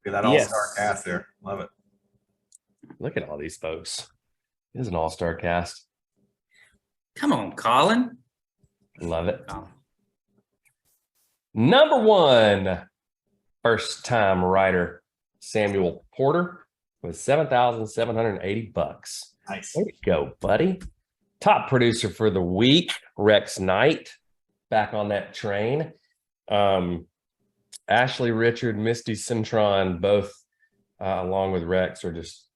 Look at that Yes. all-star cast there. Love it. Look at all these folks. It is an all-star cast. Come on, Colin. Love it. Oh, Number one, first-time writer Samuel Porter with $7,780. Nice. Way to go, buddy. Top producer for the week, Rex Knight, back on that train. Ashley Richard, Misty Cintron, both along with Rex, are just,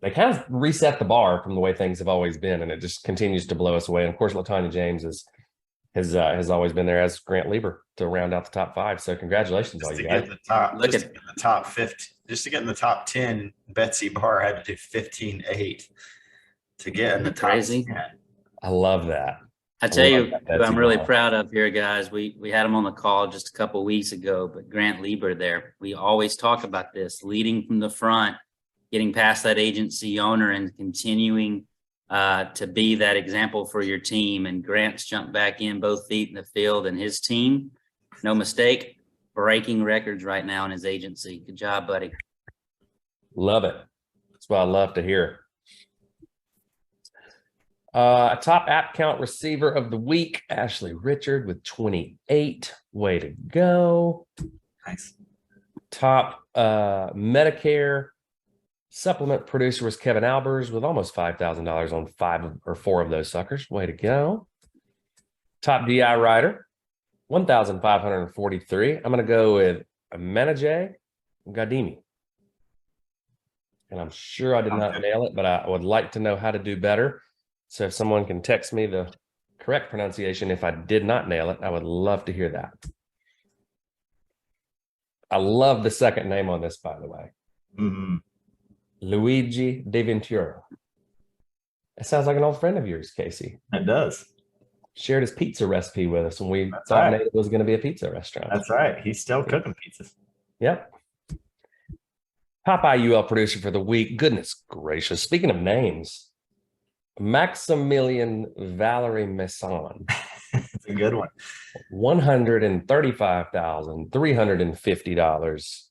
they kind of reset the bar from the way things have always been, and it just continues to blow us away. And of course, LaTanya James has always been there, as Grant Lieber, to round out the top five. So congratulations, all you guys. To get in the top 50, just to get in the top 10, Betsy Barr had to do 15.8 to get in the top crazy. 10. I love that. I tell you, that, who I'm really proud of here, guys. We had him on the call just a couple of weeks ago, but Grant Lieber there. We always talk about this, leading from the front, getting past that agency owner and continuing to be that example for your team. And Grant's jumped back in, both feet in the field, and his team, no mistake, breaking records right now in his agency. Good job, buddy. Love it. That's what I love to hear. Top app count receiver of the week, Ashley Richard with 28. Way to go. Nice. Top Medicare supplement producer was Kevin Albers with almost $5,000 on 5 or 4 of those suckers. Way to go. Top DI writer, 1,543. I'm going to go with Menajay Gadimi. And I'm sure I did not nail it, but I would like to know how to do better. So if someone can text me the correct pronunciation, if I did not nail it, I would love to hear that. I love the second name on this, by the way. Mm-hmm. Luigi De Ventura. It sounds like an old friend of yours, Casey. It does. Shared his pizza recipe with us when we thought Native was going to be a pizza restaurant. That's right. He's still cooking pizzas. Yep. Top IUL producer for the week. Goodness gracious. Speaking of names, Maximilian Valerie Messon. It's a good one. $135,350.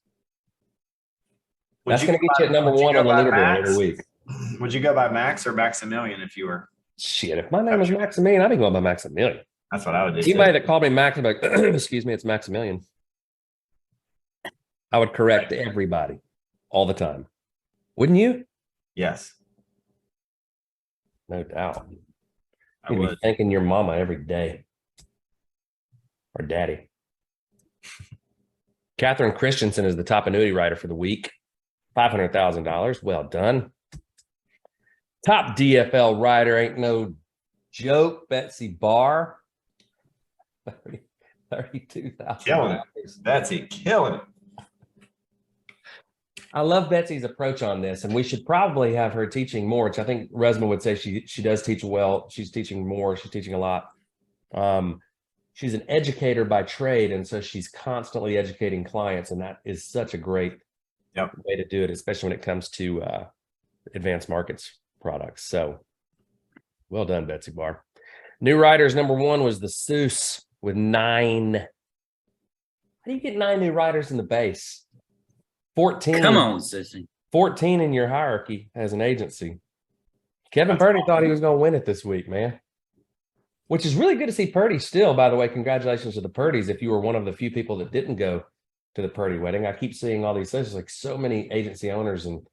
That's going to get you at number one on the leaderboard every week. Would you go by Max or Maximilian if you were? Shit, if my name was Maximilian, I'd be going by Maximilian. That's what I would do. Anybody that called me Max, I'd be like, excuse me, it's Maximilian. I would correct everybody all the time. Wouldn't you? Yes. No doubt. I You'd would be thanking your mama every day. Or daddy. Catherine Christensen is the top annuity writer for the week. $500,000. Well done. Top DFL writer, ain't no joke, Betsy Barr. $32,000. killing it. Betsy, killing it. I love Betsy's approach on this, and we should probably have her teaching more, which I think Resma would say she does teach well. She's teaching more. She's teaching a lot. She's an educator by trade, and so she's constantly educating clients, and that is such a great way to do it, especially when it comes to advanced markets products. So well done, Betsy Barr. New writers number one was the Seuss with 9. How do you get 9 new writers in the base? 14. Come on, sissy. 14 in your hierarchy as an agency. Kevin Purdy thought he was going to win it this week, man. Which is really good to see Purdy still, by the way. Congratulations to the Purdys if you were one of the few people that didn't go to the Purdy wedding. I keep seeing all these things, like so many agency owners and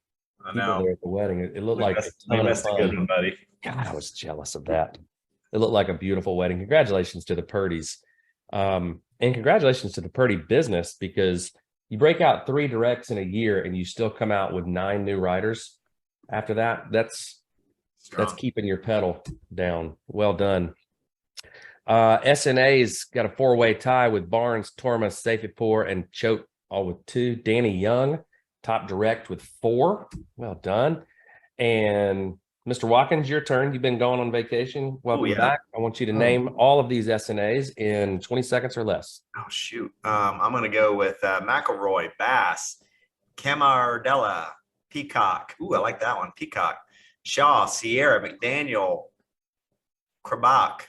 people there at the wedding. It looked like a ton of fun. buddy. God, I was jealous of that. It looked like a beautiful wedding. Congratulations to the Purdys. And congratulations to the Purdy business, because you break out 3 directs in a year and you still come out with 9 new writers after that. That's keeping your pedal down. Well done. SNA's got a 4-way tie with Barnes, Torma, Safepur, and Choate, all with 2. Danny Young, top direct with 4. Well done. And Mr. Watkins, your turn. You've been going on vacation. Welcome back. I want you to name all of these SNAs in 20 seconds or less. Oh, shoot. I'm going to go with McElroy, Bass, Camardella, Peacock. Ooh, I like that one. Peacock. Shaw, Sierra, McDaniel, Krabak,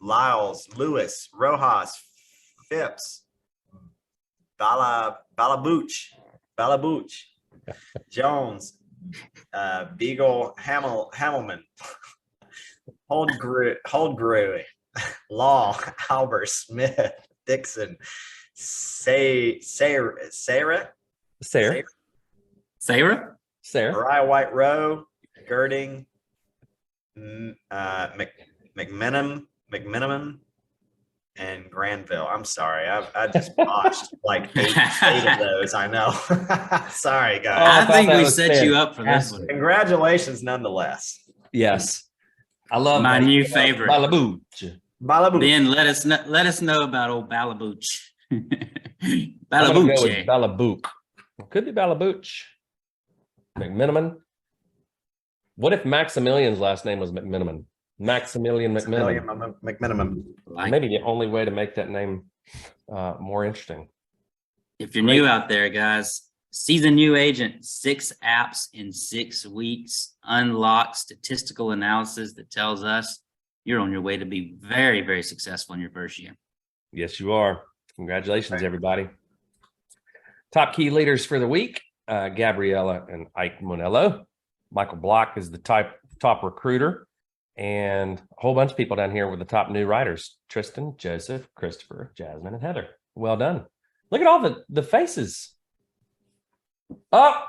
Lyles, Lewis, Rojas, Phipps, Balabooch, Jones, Beagle, Hamilman, Holdgrew, Law, Albert, Smith, Dixon, Sarah, Mariah White Rowe, Girding, McMenamin, and Granville. I'm sorry, I just botched like eight of those. I know. Sorry, guys. I think we set you up for this one. Congratulations, nonetheless. Yes, I love My that. new favorite. Balabooch. Ben, let us know about old Balabooch. I'm gonna go with Balabooch. Balabook. Could be Balabooch. McMenamin. What if Maximilian's last name was McMenamin? Maximilian McMenamin. McMenamin. Maybe the only way to make that name more interesting. If you're new out there, guys, season new agent, 6 apps in 6 weeks, unlock statistical analysis that tells us you're on your way to be very, very successful in your first year. Yes, you are. Congratulations, everybody. Top key leaders for the week, Gabriella and Ike Monello. Michael Block is the top recruiter, and a whole bunch of people down here with the top new writers: Tristan, Joseph, Christopher, Jasmine, and Heather. Well done. Look at all the faces. Oh,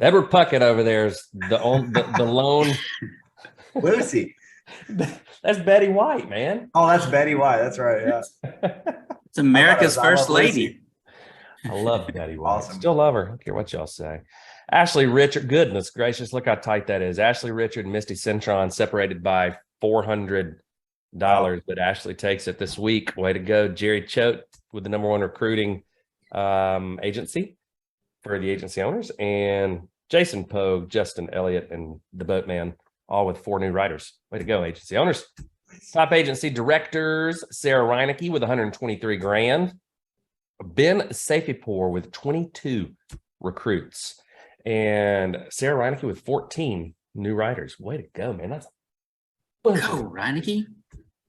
Edward Puckett over there is the lone. Lucy. That's Betty White, man. Oh, that's Betty White. That's right. Yeah. It's America's first lady. Lucy. I love Betty White. Awesome. Still love her. I don't care what y'all say. Ashley Richard, goodness gracious, look how tight that is. Ashley Richard and Misty Cintron separated by $400, but Ashley takes it this week. Way to go. Jerry Choate with the #1 recruiting agency for the agency owners, and Jason Pogue, Justin Elliott, and the Boatman, all with 4 new writers. Way to go, agency owners. Top agency directors: Sarah Reinecke with 123 grand. Ben Safepour with 22 recruits. And Sarah Reinecke with 14 new writers. Way to go, man. That's Go, Reinecke.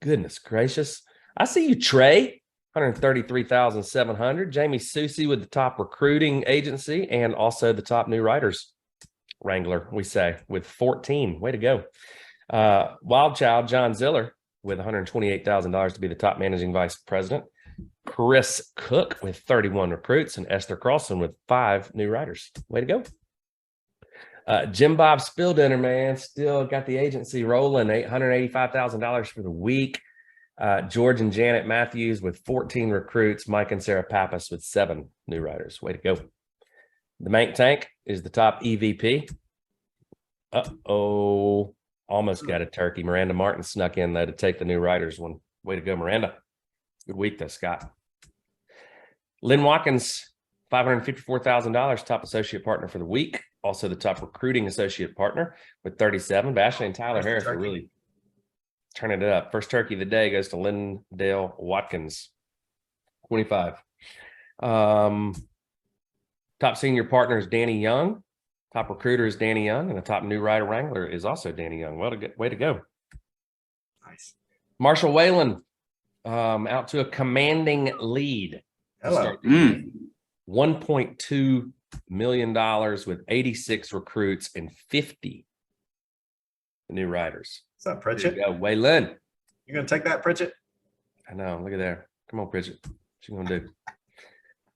goodness gracious. I see you, Trey. 133,700. Jamie Susie with the top recruiting agency and also the top new writers wrangler, we say, with 14. Way to go. Wild Child John Ziller with $128,000 to be the top managing vice president. Chris Cook with 31 recruits, and Esther Carlson with 5 new writers. Way to go. Jim Bob Spilldinner, man, still got the agency rolling. $885,000 for the week. George and Janet Matthews with 14 recruits. Mike and Sarah Pappas with 7 new writers. Way to go. The Mank Tank is the top EVP. Uh-oh. Almost got a turkey. Miranda Martin snuck in, though, to take the new writers one. Way to go, Miranda. Good week, though, Scott. Lynn Watkins, $554,000, top associate partner for the week. Also the top recruiting associate partner with 37. But Ashley and Tyler Harris are really turning it up. First turkey of the day goes to Lyndale Watkins, 25. Top senior partner is Danny Young. Top recruiter is Danny Young. And the top new writer wrangler is also Danny Young. Way to go. Nice. Marshall Whalen, out to a commanding lead. Hello. $1.2 million with 86 recruits and 50 new writers. What's up, Pritchett? There you go, Waylon. You gonna take that, Pritchett? I know. Look at there. Come on, Pritchett. What you gonna do?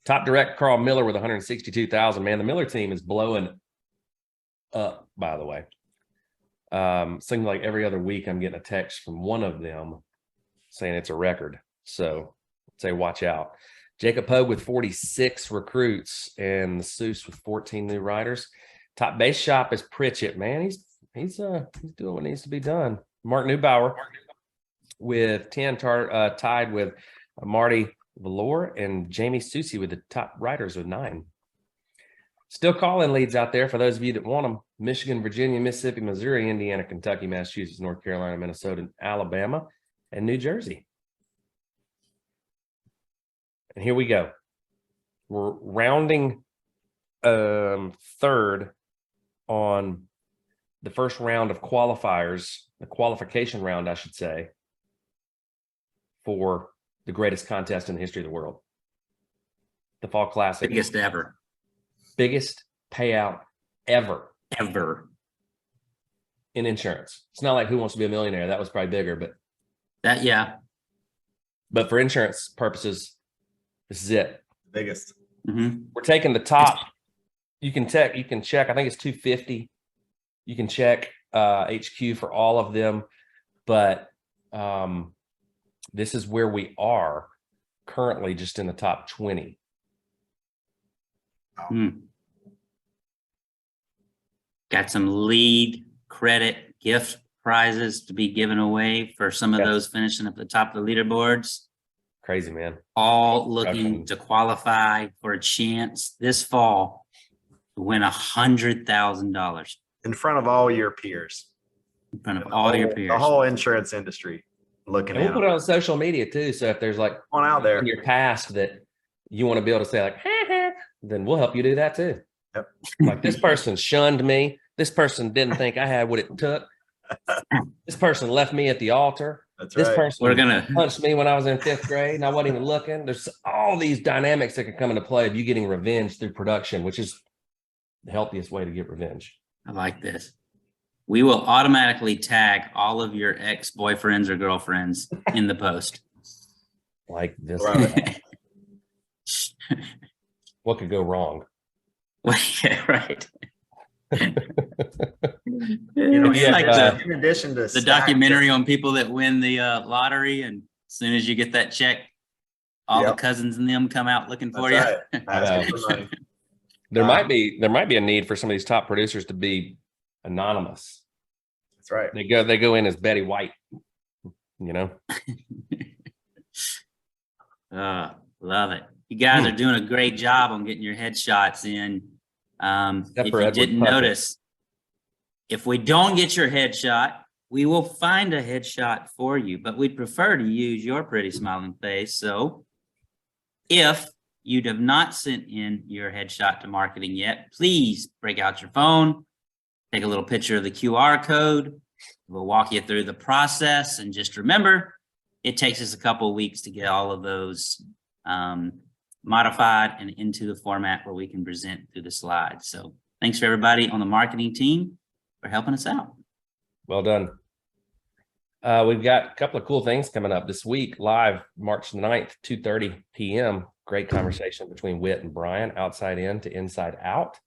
Top direct Carl Miller with 162,000. Man, the Miller team is blowing up, by the way. Seems like every other week I'm getting a text from one of them saying it's a record. So I'd say watch out. Jacob Pogue with 46 recruits and the Seuss with 14 new writers. Top base shop is Pritchett. Man, he's doing what needs to be done. Mark Newbauer with 10, tied with Marty Valor and Jamie Susie with the top writers with 9. Still call-in leads out there for those of you that want them. Michigan, Virginia, Mississippi, Missouri, Indiana, Kentucky, Massachusetts, North Carolina, Minnesota, Alabama, and New Jersey. And here we go. We're rounding third on the first round of qualifiers, the qualification round, I should say, for the greatest contest in the history of the world. The Fall Classic. Biggest ever. Biggest payout ever in insurance. It's not like Who Wants to Be a Millionaire. That was probably bigger, but for insurance purposes, this is it. Biggest. Mm-hmm. We're taking the top. You can check. I think it's 250. You can check HQ for all of them, but this is where we are currently, just in the top 20. Got some lead credit gift prizes to be given away for some of those finishing at the top of the leaderboards. Crazy, man. All looking to qualify for a chance this fall to win $100,000 In front of all your peers. in front of all your peers. The whole insurance industry looking And we'll at put it on social media too. So if there's like one out there. in your past that you want to be able to say like, then we'll help you do that too. Yep. Like, this person shunned me. This person didn't think I had what it took. This person left me at the altar. That's This right. person punched me when I was in 5th grade and I wasn't even looking. There's all these dynamics that can come into play of you getting revenge through production, which is the healthiest way to get revenge. I like this. We will automatically tag all of your ex-boyfriends or girlfriends in the post. Like this. Right. What could go wrong? Yeah, right. You know, It's like in addition to the documentary on people that win the lottery, and as soon as you get that check, all the cousins and them come out looking for you. Asking for money. There might be a need for some of these top producers to be anonymous. That's right. They go in as Betty White, you know. Love it. You guys are doing a great job on getting your headshots in. If you didn't notice, if we don't get your headshot, we will find a headshot for you, but we'd prefer to use your pretty smiling face. So if you have not sent in your headshot to marketing yet, please break out your phone, take a little picture of the QR code. We'll walk you through the process, and just remember, it takes us a couple of weeks to get all of those modified and into the format where we can present through the slides. So thanks for everybody on the marketing team for helping us out. Well done. We've got a couple of cool things coming up this week. Live March 9th, 2:30 p.m. Great conversation between Whit and Brian, outside in to inside out.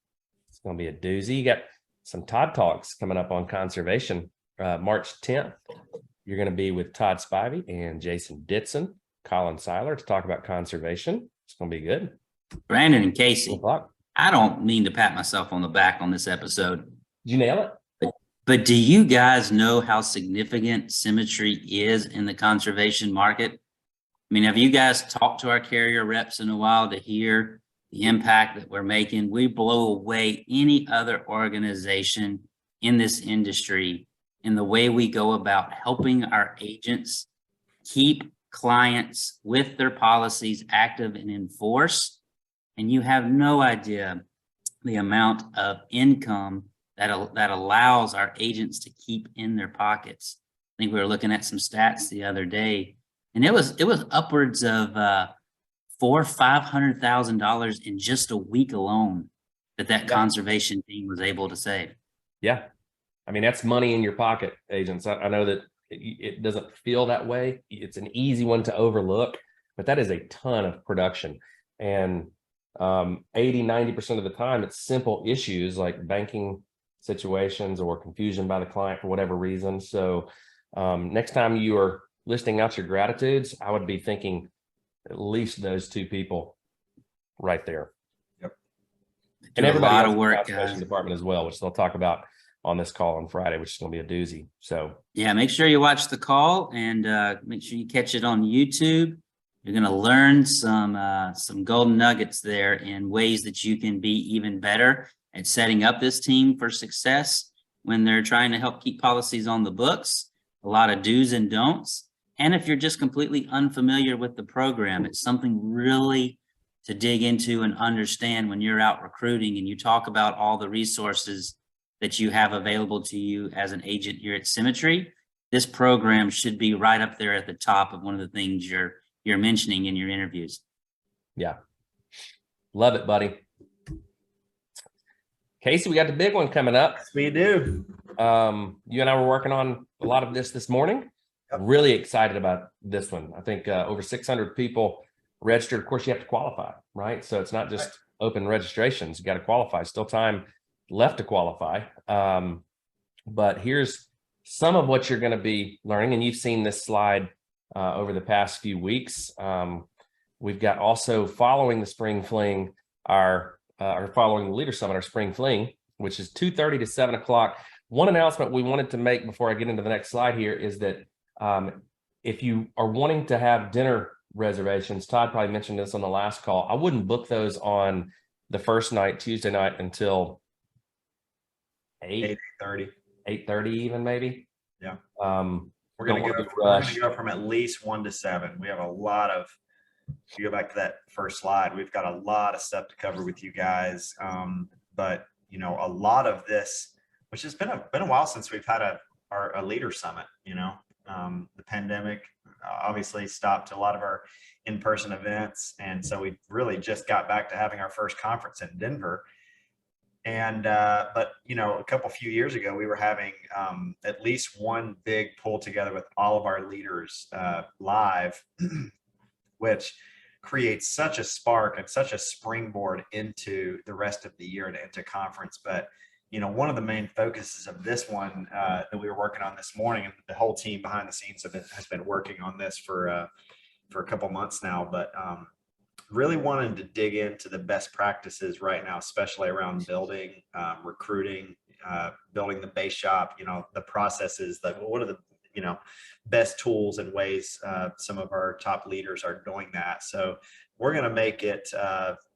It's going to be a doozy. You got some Todd Talks coming up on conservation. March 10th, you're going to be with Todd Spivey and Jason Ditson, Colin Seiler, to talk about conservation. It's going to be good. Brandon and Casey, I don't mean to pat myself on the back on this episode. Did you nail it? But do you guys know how significant Symmetry is in the conservation market? I mean, have you guys talked to our carrier reps in a while to hear the impact that we're making? We blow away any other organization in this industry in the way we go about helping our agents keep clients with their policies active and in force. And you have no idea the amount of income that allows our agents to keep in their pockets. I think we were looking at some stats the other day, and it was upwards of $400,000 or $500,000 in just a week alone that conservation team was able to save. Yeah. I mean, that's money in your pocket, agents. I know that it doesn't feel that way. It's an easy one to overlook, but that is a ton of production. And 80-90% of the time, it's simple issues like banking situations or confusion by the client for whatever reason. So next time you are listing out your gratitudes, I would be thinking at least those two people right there. Yep. And everybody a lot else of work, in the conservation department as well, which they'll talk about on this call on Friday, which is going to be a doozy. So yeah, make sure you watch the call, and make sure you catch it on YouTube. You're going to learn some golden nuggets there in ways that you can be even better at setting up this team for success when they're trying to help keep policies on the books. A lot of do's and don'ts. And if you're just completely unfamiliar with the program, it's something really to dig into and understand when you're out recruiting and you talk about all the resources that you have available to you as an agent here at Symmetry. This program should be right up there at the top of one of the things you're mentioning in your interviews. Yeah. Love it, buddy. Casey, we got the big one coming up. Yes, we do. You and I were working on a lot of this morning. Yep. Really excited about this one. I think over 600 people registered. Of course, you have to qualify, right? So it's not just open registrations. You got to qualify. Still time left to qualify. But here's some of what you're going to be learning. And you've seen this slide over the past few weeks. We've got also following the Spring Fling, or following the Leader Summit, our Spring Fling, which is 2:30 to 7 o'clock. One announcement we wanted to make before I get into the next slide here is that if you are wanting to have dinner reservations, Todd probably mentioned this on the last call, I wouldn't book those on the first night, Tuesday night, until 8:30 even, maybe. Yeah. We're going to go from at least 1 to 7. We have a lot of, if you go back to that first slide, we've got a lot of stuff to cover with you guys. But you know, a lot of this, which has been a while since we've had a leader summit, you know. The pandemic obviously stopped a lot of our in-person events. And so we really just got back to having our first conference in Denver. And, but, you know, a few years ago, we were having at least one big pull together with all of our leaders live, which creates such a spark and such a springboard into the rest of the year and into conference. But you know, one of the main focuses of this one that we were working on this morning, and the whole team behind the scenes has been working on this for a couple months now, but really wanted to dig into the best practices right now, especially around building, recruiting, building the base shop, you know, the processes, like what are the, you know, best tools and ways some of our top leaders are doing that. So we're going to make it,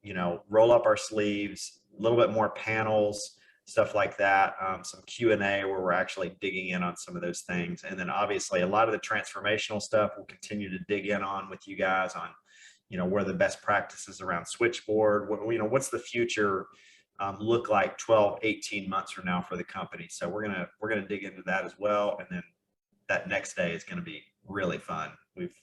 you know, roll up our sleeves, a little bit more panels, stuff like that, some Q&A where we're actually digging in on some of those things. And then obviously a lot of the transformational stuff we'll continue to dig in on with you guys on, you know, what are the best practices around switchboard, what, you know, what's the future look like 12, 18 months from now for the company. So we're going to dig into that as well. And then that next day is going to be really fun. We've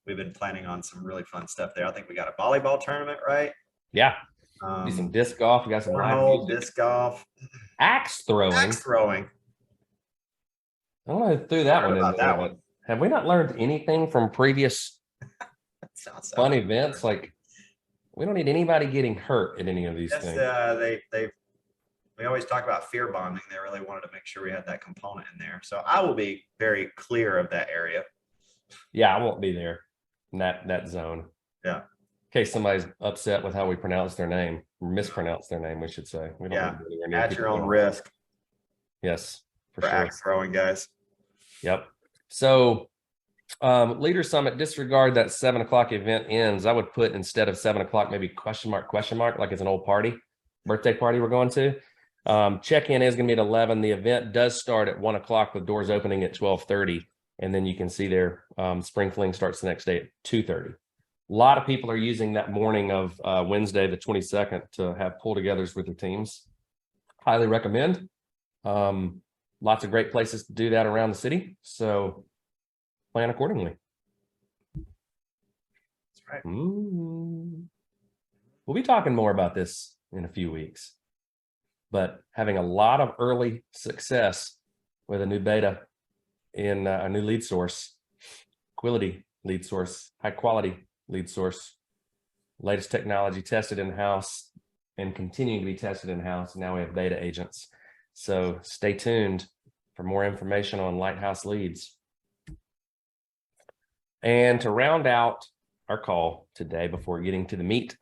been planning on some really fun stuff there. I think we got a volleyball tournament, right? Yeah. Do some disc golf. We got some live disc golf, axe throwing. I don't know who threw that one in there, but have we not learned anything from previous fun events? Like, we don't need anybody getting hurt at any of these things. We always talk about fear bonding. They really wanted to make sure we had that component in there. So I will be very clear of that area. Yeah, I won't be there in that zone. Yeah. In case somebody's upset with how we pronounce their name, or mispronounce their name, we should say. We don't at your own risk. Yes, for sure. Axe throwing, guys. Yep. So Leader Summit, disregard that 7 o'clock event ends. I would put, instead of 7 o'clock, maybe question mark, like it's an old birthday party we're going to. Check-in is going to be at 11. The event does start at 1 o'clock with doors opening at 12:30. And then you can see there, Spring Fling starts the next day at 2:30. A lot of people are using that morning of Wednesday, the 22nd, to have pull-togethers with their teams. Highly recommend. Lots of great places to do that around the city. So plan accordingly. That's right. We'll be talking more about this in a few weeks. But having a lot of early success with a new beta in a new lead source, quality lead source, high quality lead source, latest technology tested in-house and continuing to be tested in-house. Now we have beta agents. So stay tuned for more information on Lighthouse Leads. And to round out our call today before getting to the meat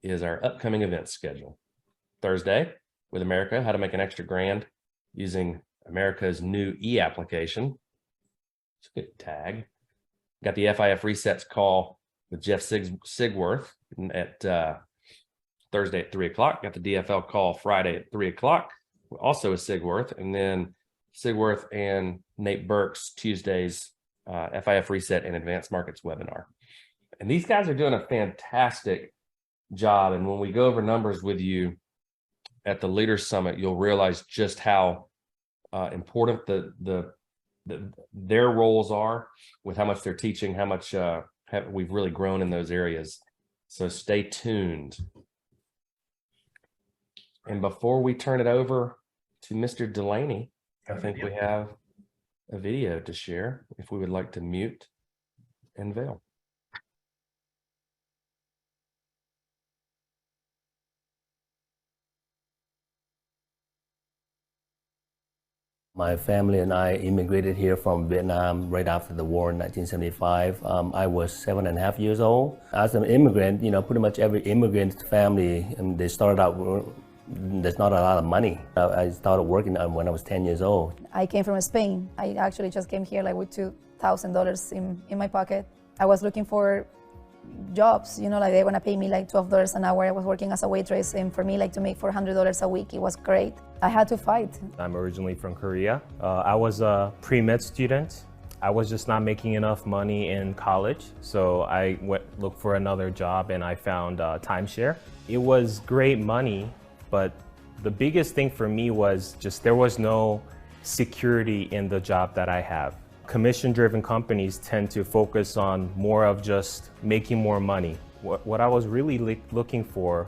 is our upcoming event schedule. Thursday with America, how to make an extra grand using America's new e-application. It's a good tag. Got the FIF resets call with Jeff Sigworth at Thursday at 3 o'clock. Got the DFL call Friday at 3 o'clock, also with Sigworth. And then Sigworth and Nate Burks Tuesdays, FIF reset and advanced markets webinar. And these guys are doing a fantastic job. And when we go over numbers with you at the Leaders Summit, you'll realize just how important their roles are, with how much they're teaching, how much we've really grown in those areas. So stay tuned And before we turn it over to Mr. Delaney, I Got a think video. we have a video to share if we would like to mute and veil. My family and I immigrated here from Vietnam right after the war in 1975. I was 7.5 years old. As an immigrant, pretty much every immigrant family, they started out, there's not a lot of money. I started working when I was 10 years old. I came from Spain. I actually just came here like with $2,000 in my pocket. I was looking for jobs, like they're gonna pay me like $12 an hour. I was working as a waitress, and for me, like to make $400 a week, it was great. I had to fight. I'm originally from Korea. I was a pre-med student. I was just not making enough money in college, so I looked for another job, and I found timeshare. It was great money, but the biggest thing for me was just there was no security in the job that I have. Commission-driven companies tend to focus on more of just making more money. What I was really looking for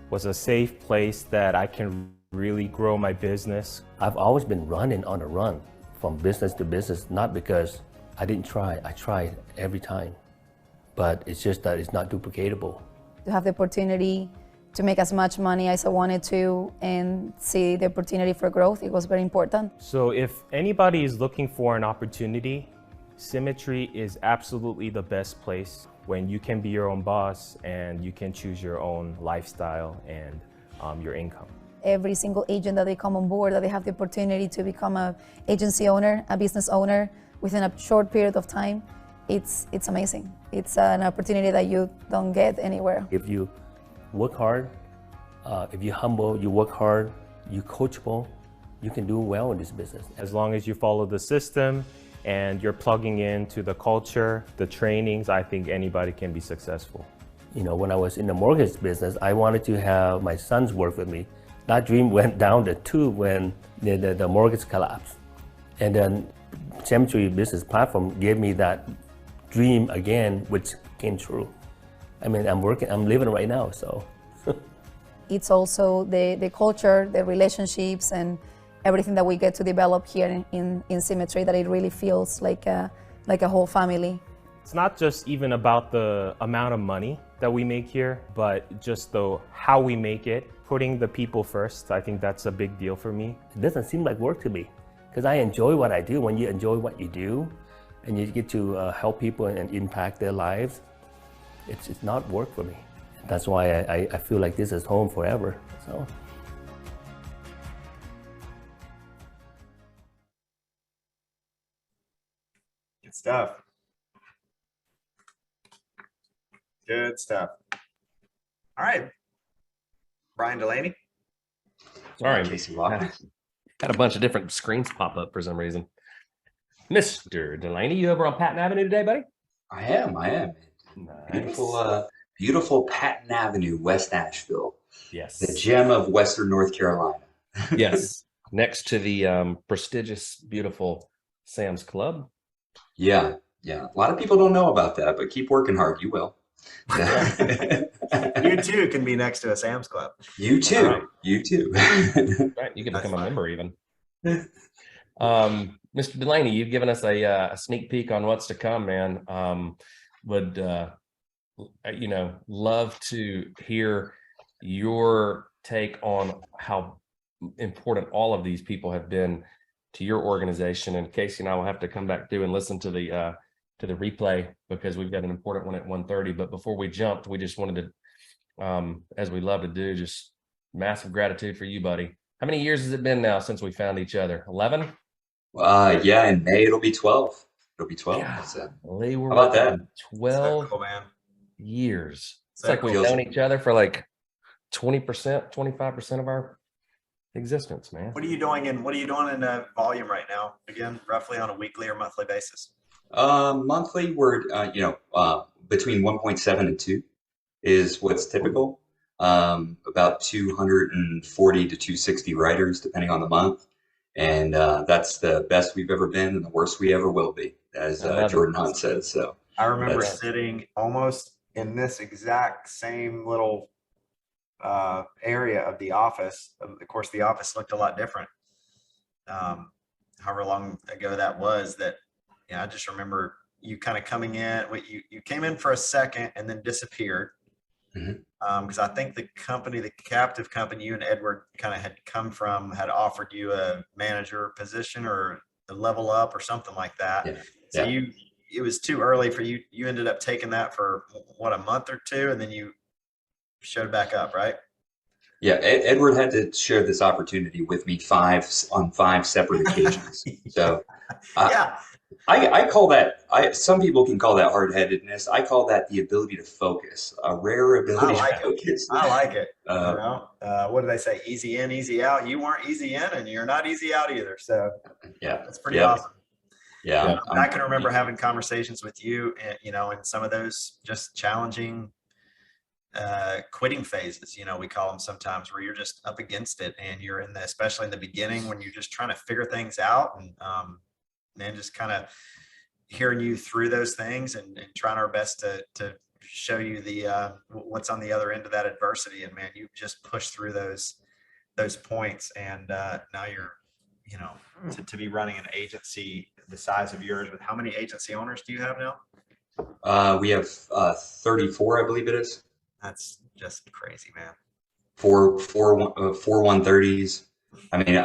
was a safe place that I can really grow my business. I've always been running on the run from business to business, not because I didn't try. I tried every time, but it's just that it's not duplicatable. To have the opportunity to make as much money as I wanted to and see the opportunity for growth, it was very important. So if anybody is looking for an opportunity, Symmetry is absolutely the best place when you can be your own boss and you can choose your own lifestyle and your income. Every single agent that they come on board, that they have the opportunity to become an agency owner, a business owner within a short period of time, it's amazing. It's an opportunity that you don't get anywhere. If you work hard, if you're humble, you work hard, you're coachable, you can do well in this business. As long as you follow the system and you're plugging into the culture, the trainings, I think anybody can be successful. When I was in the mortgage business, I wanted to have my sons work with me. That dream went down the tube when the mortgage collapsed. And then Symmetry Business Platform gave me that dream again, which came true. I mean, I'm living right now, so. It's also the culture, the relationships, and everything that we get to develop here in Symmetry, that it really feels like a whole family. It's not just even about the amount of money that we make here, but just how we make it, putting the people first. I think that's a big deal for me. It doesn't seem like work to me, because I enjoy what I do. When you enjoy what you do, and you get to help people and impact their lives, it's not work for me. That's why I feel like this is home forever. So. Good stuff. Good stuff. All right. Brian Delaney. Sorry, Casey Walker. had a bunch of different screens pop up for some reason. Mr. Delaney, you over on Patton Avenue today, buddy? I am. Nice. Beautiful Patton Avenue, West Asheville, Yes. the gem of Western North Carolina. Yes. Next to the prestigious, beautiful Sam's Club. Yeah. A lot of people don't know about that, but keep working hard. You will. You too can be next to a Sam's Club. You too. Right. You too. Right. You can That's become a fine. member even. Mr. Delaney, you've given us a sneak peek on what's to come, man. Would love to hear your take on how important all of these people have been to your organization. And Casey and I will have to come back through and listen to the replay, because we've got an important one at 1:30. But before we jumped, we just wanted to, as we love to do, just massive gratitude for you, buddy. How many years has it been now since we found each other? 11? Yeah, in May it'll be 12. It'll be 12. Yeah. So, Lee, we're how about that? working 12 Cool, man. years. It's So like we've cool. known each other for like 20%, 25% of our existence, man. What are you doing in volume right now? Again, roughly on a weekly or monthly basis? Monthly, we're between 1.7 and 2 is what's typical. About 240 to 260 writers, depending on the month. And that's the best we've ever been and the worst we ever will be, as Jordan Hunt says. So I remember That's- sitting almost in this exact same little area of the office. Of course, the office looked a lot different. However long ago that was, that, you know, I just remember you kind of coming in, you came in for a second and then disappeared. Because I think the captive company you and Edward kind of had come from had offered you a manager position or a level up or something like that. Yeah. So Yeah. it was too early for you. You ended up taking that for what, a month or two, and then you showed back up, right? Yeah, Edward had to share this opportunity with me on five separate occasions. So Yeah. I call that, some people can call that hard-headedness. I call that the ability to focus, a rare ability to focus. I like it. You Uh, know, what do they say? Easy in, easy out. You weren't easy in, and you're not easy out either. So Yeah. that's pretty Yep. awesome. Yeah. I can remember having conversations with you, and, you know, in some of those just challenging quitting phases, you know, we call them sometimes, where you're just up against it, and you're in the, especially in the beginning when you're just trying to figure things out, and man, just kind of hearing you through those things and trying our best to show you the what's on the other end of that adversity. And man, you just push through those points, and now you're, you know, to be running an agency the size of yours. With how many agency owners do you have now? We have 34, I believe it is. That's just crazy, man. Four 130s. I mean,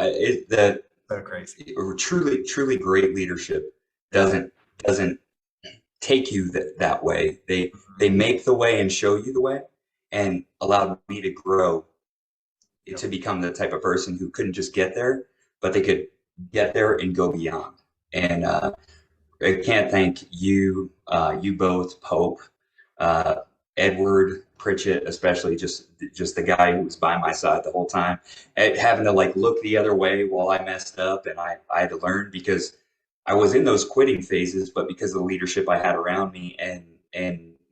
So crazy. truly great leadership doesn't take you that way. They make the way and show you the way, and allowed me to grow to become the type of person who couldn't just get there, but they could get there and go beyond. And I can't thank you, you both, Pope, Edward, Pritchett, especially, just the guy who was by my side the whole time, having to like look the other way while I messed up, and I had to learn, because I was in those quitting phases, but because of the leadership I had around me, and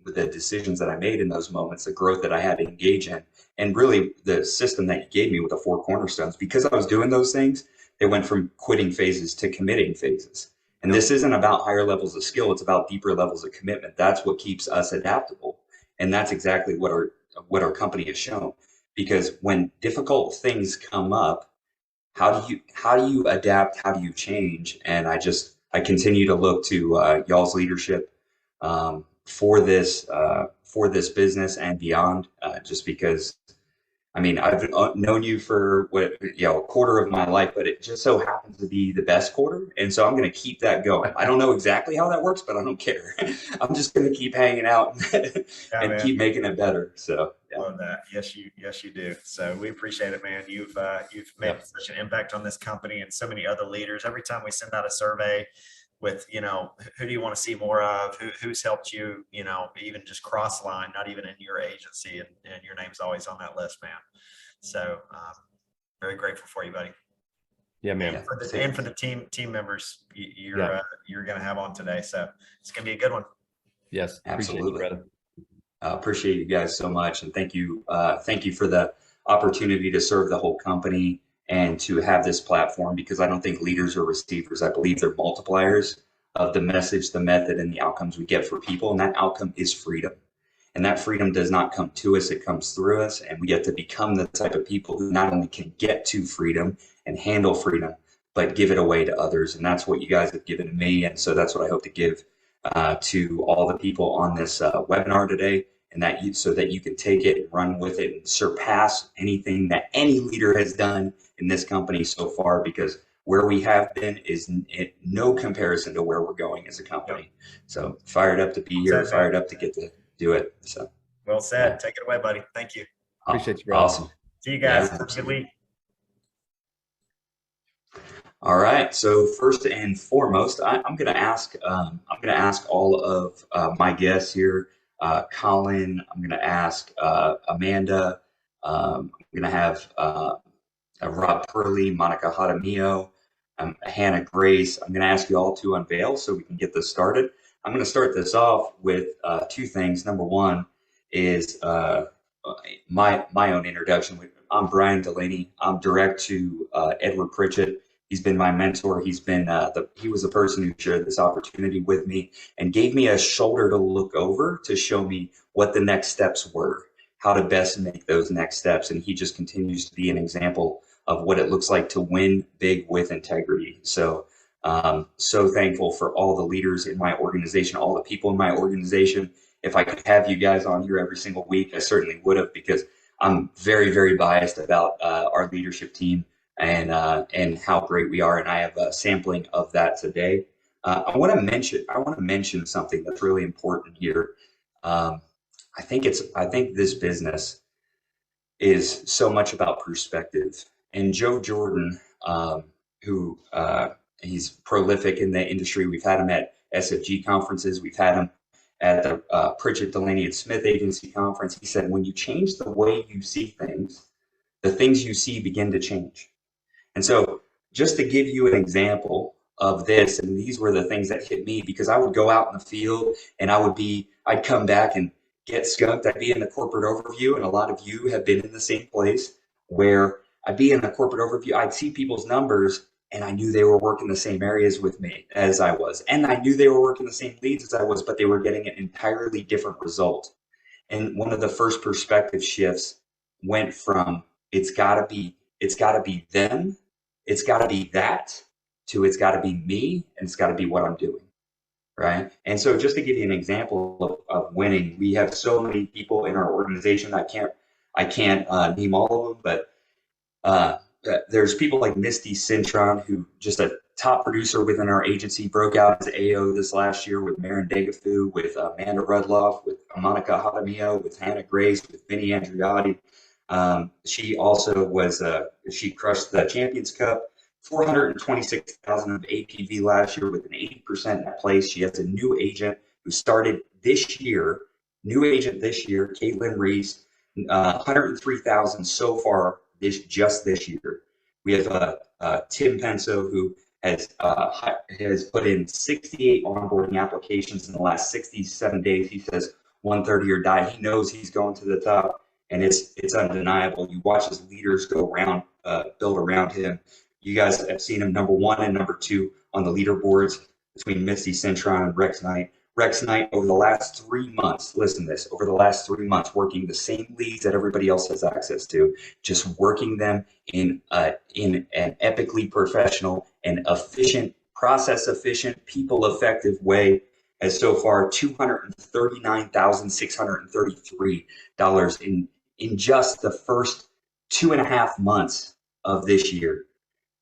the decisions that I made in those moments, the growth that I had to engage in, and really the system that you gave me with the 4 cornerstones, because I was doing those things, it went from quitting phases to committing phases. And this isn't about higher levels of skill, it's about deeper levels of commitment. That's what keeps us adaptable. And that's exactly what our company has shown. Because when difficult things come up, how do you adapt? How do you change? And I continue to look to y'all's leadership for this business and beyond. Just because, I mean, I've known you for a quarter of my life, but it just so happens to be the best quarter, and so I'm going to keep that going. I don't know exactly how that works, but I don't care. I'm just going to keep hanging out and keep making it better. So yeah. Love that. Yes, you do. So we appreciate it, man. You've made such an impact on this company and so many other leaders. Every time we send out a survey with, you know, who do you want to see more of, who's helped you, you know, even just cross line, not even in your agency, and your name's always on that list, man. So very grateful for you, buddy. Yeah, man. And for the team members you're going to have on today. So it's going to be a good one. Yes, absolutely, brother. Appreciate you guys so much, and thank you for the opportunity to serve the whole company and to have this platform, because I don't think leaders are receivers. I believe they're multipliers of the message, the method, and the outcomes we get for people. And that outcome is freedom. And that freedom does not come to us, it comes through us. And we get to become the type of people who not only can get to freedom and handle freedom, but give it away to others. And that's what you guys have given to me. And so that's what I hope to give to all the people on this webinar today. And so that you can take it and run with it and surpass anything that any leader has done in this company so far, because where we have been is no comparison to where we're going as a company. So fired up to be here, fired up to get to do it. So well said. Take it away, buddy. Thank you. Appreciate you, bro. Awesome. See you guys. Have a good week. All right. So first and foremost, I'm going to ask all of my guests here. Colin, I'm going to ask Amanda. I'm going to have Rob Purley, Monica Jaramillo, Hannah Grace. I'm going to ask you all to unveil so we can get this started. I'm going to start this off with 2 things. Number one is my own introduction. I'm Brian Delaney. I'm direct to Edward Pritchett. He's been my mentor. He was the person who shared this opportunity with me and gave me a shoulder to look over to show me what the next steps were. how to best make those next steps. And he just continues to be an example of what it looks like to win big with integrity. So, so thankful for all the leaders in my organization, all the people in my organization. If I could have you guys on here every single week, I certainly would have, because I'm very, very biased about our leadership team and how great we are. And I have a sampling of that today. I want to mention something that's really important here. I think this business is so much about perspective. And Joe Jordan, who he's prolific in the industry. We've had him at SFG conferences. We've had him at the Pritchett, Delaney, and Smith Agency conference. He said, when you change the way you see things, the things you see begin to change. And so just to give you an example of this, and these were the things that hit me, because I would go out in the field and I'd come back and get skunked. I'd be in the corporate overview, and a lot of you have been in the same place where I'd be in the corporate overview. I'd see people's numbers, and I knew they were working the same areas with me as I was. And I knew they were working the same leads as I was, but they were getting an entirely different result. And one of the first perspective shifts went from it's gotta be them, it's gotta be that, to it's gotta be me, and it's gotta be what I'm doing. Right. And so just to give you an example of winning, we have so many people in our organization. I can't name all of them, but there's people like Misty Cintron, who just a top producer within our agency, broke out as AO this last year with Maren Degafu, with Amanda Rudloff, with Monica Hadamio, with Hannah Grace, with Vinnie Andriotti. She also was, she crushed the Champions Cup, 426,000 of APV last year with an 80% net place. She has a new agent who started this year, Caitlin Reese, 103,000 so far just this year. We have Tim Penso, who has put in 68 onboarding applications in the last 67 days. He says 130 or die. He knows he's going to the top, and it's undeniable. You watch his leaders go around, build around him. You guys have seen him number 1 and number 2 on the leaderboards between Misty Cintron and Rex Knight. Rex Knight, over the last 3 months, listen to this, over the last 3 months, working the same leads that everybody else has access to, just working them in an epically professional and efficient, process efficient, people effective way, has so far $239,633 in just the first 2.5 months of this year.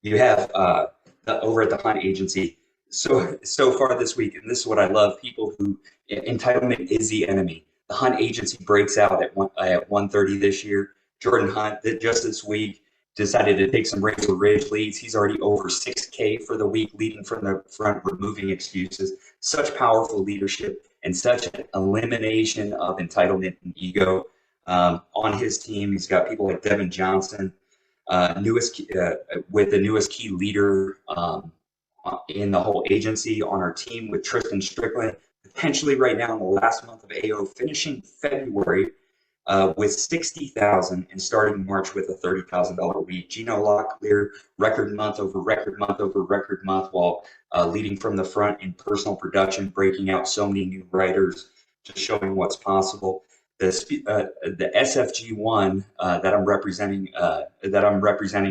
You have over at the Hunt Agency, so far this week, and this is what I love, people who, entitlement is the enemy. The Hunt Agency breaks out at 130 this year. Jordan Hunt, just this week, decided to take some Razor Ridge leads. He's already over 6K for the week, leading from the front, removing excuses. Such powerful leadership and such an elimination of entitlement and ego on his team. He's got people like Devin Johnson, with the newest key leader in the whole agency on our team, with Tristan Strickland, potentially right now in the last month of AO, finishing February with 60,000 and starting March with a $30,000 week. Gino Locklear, record month over record month over record month, while leading from the front in personal production, breaking out so many new writers, just showing what's possible. The SFG one that I'm representing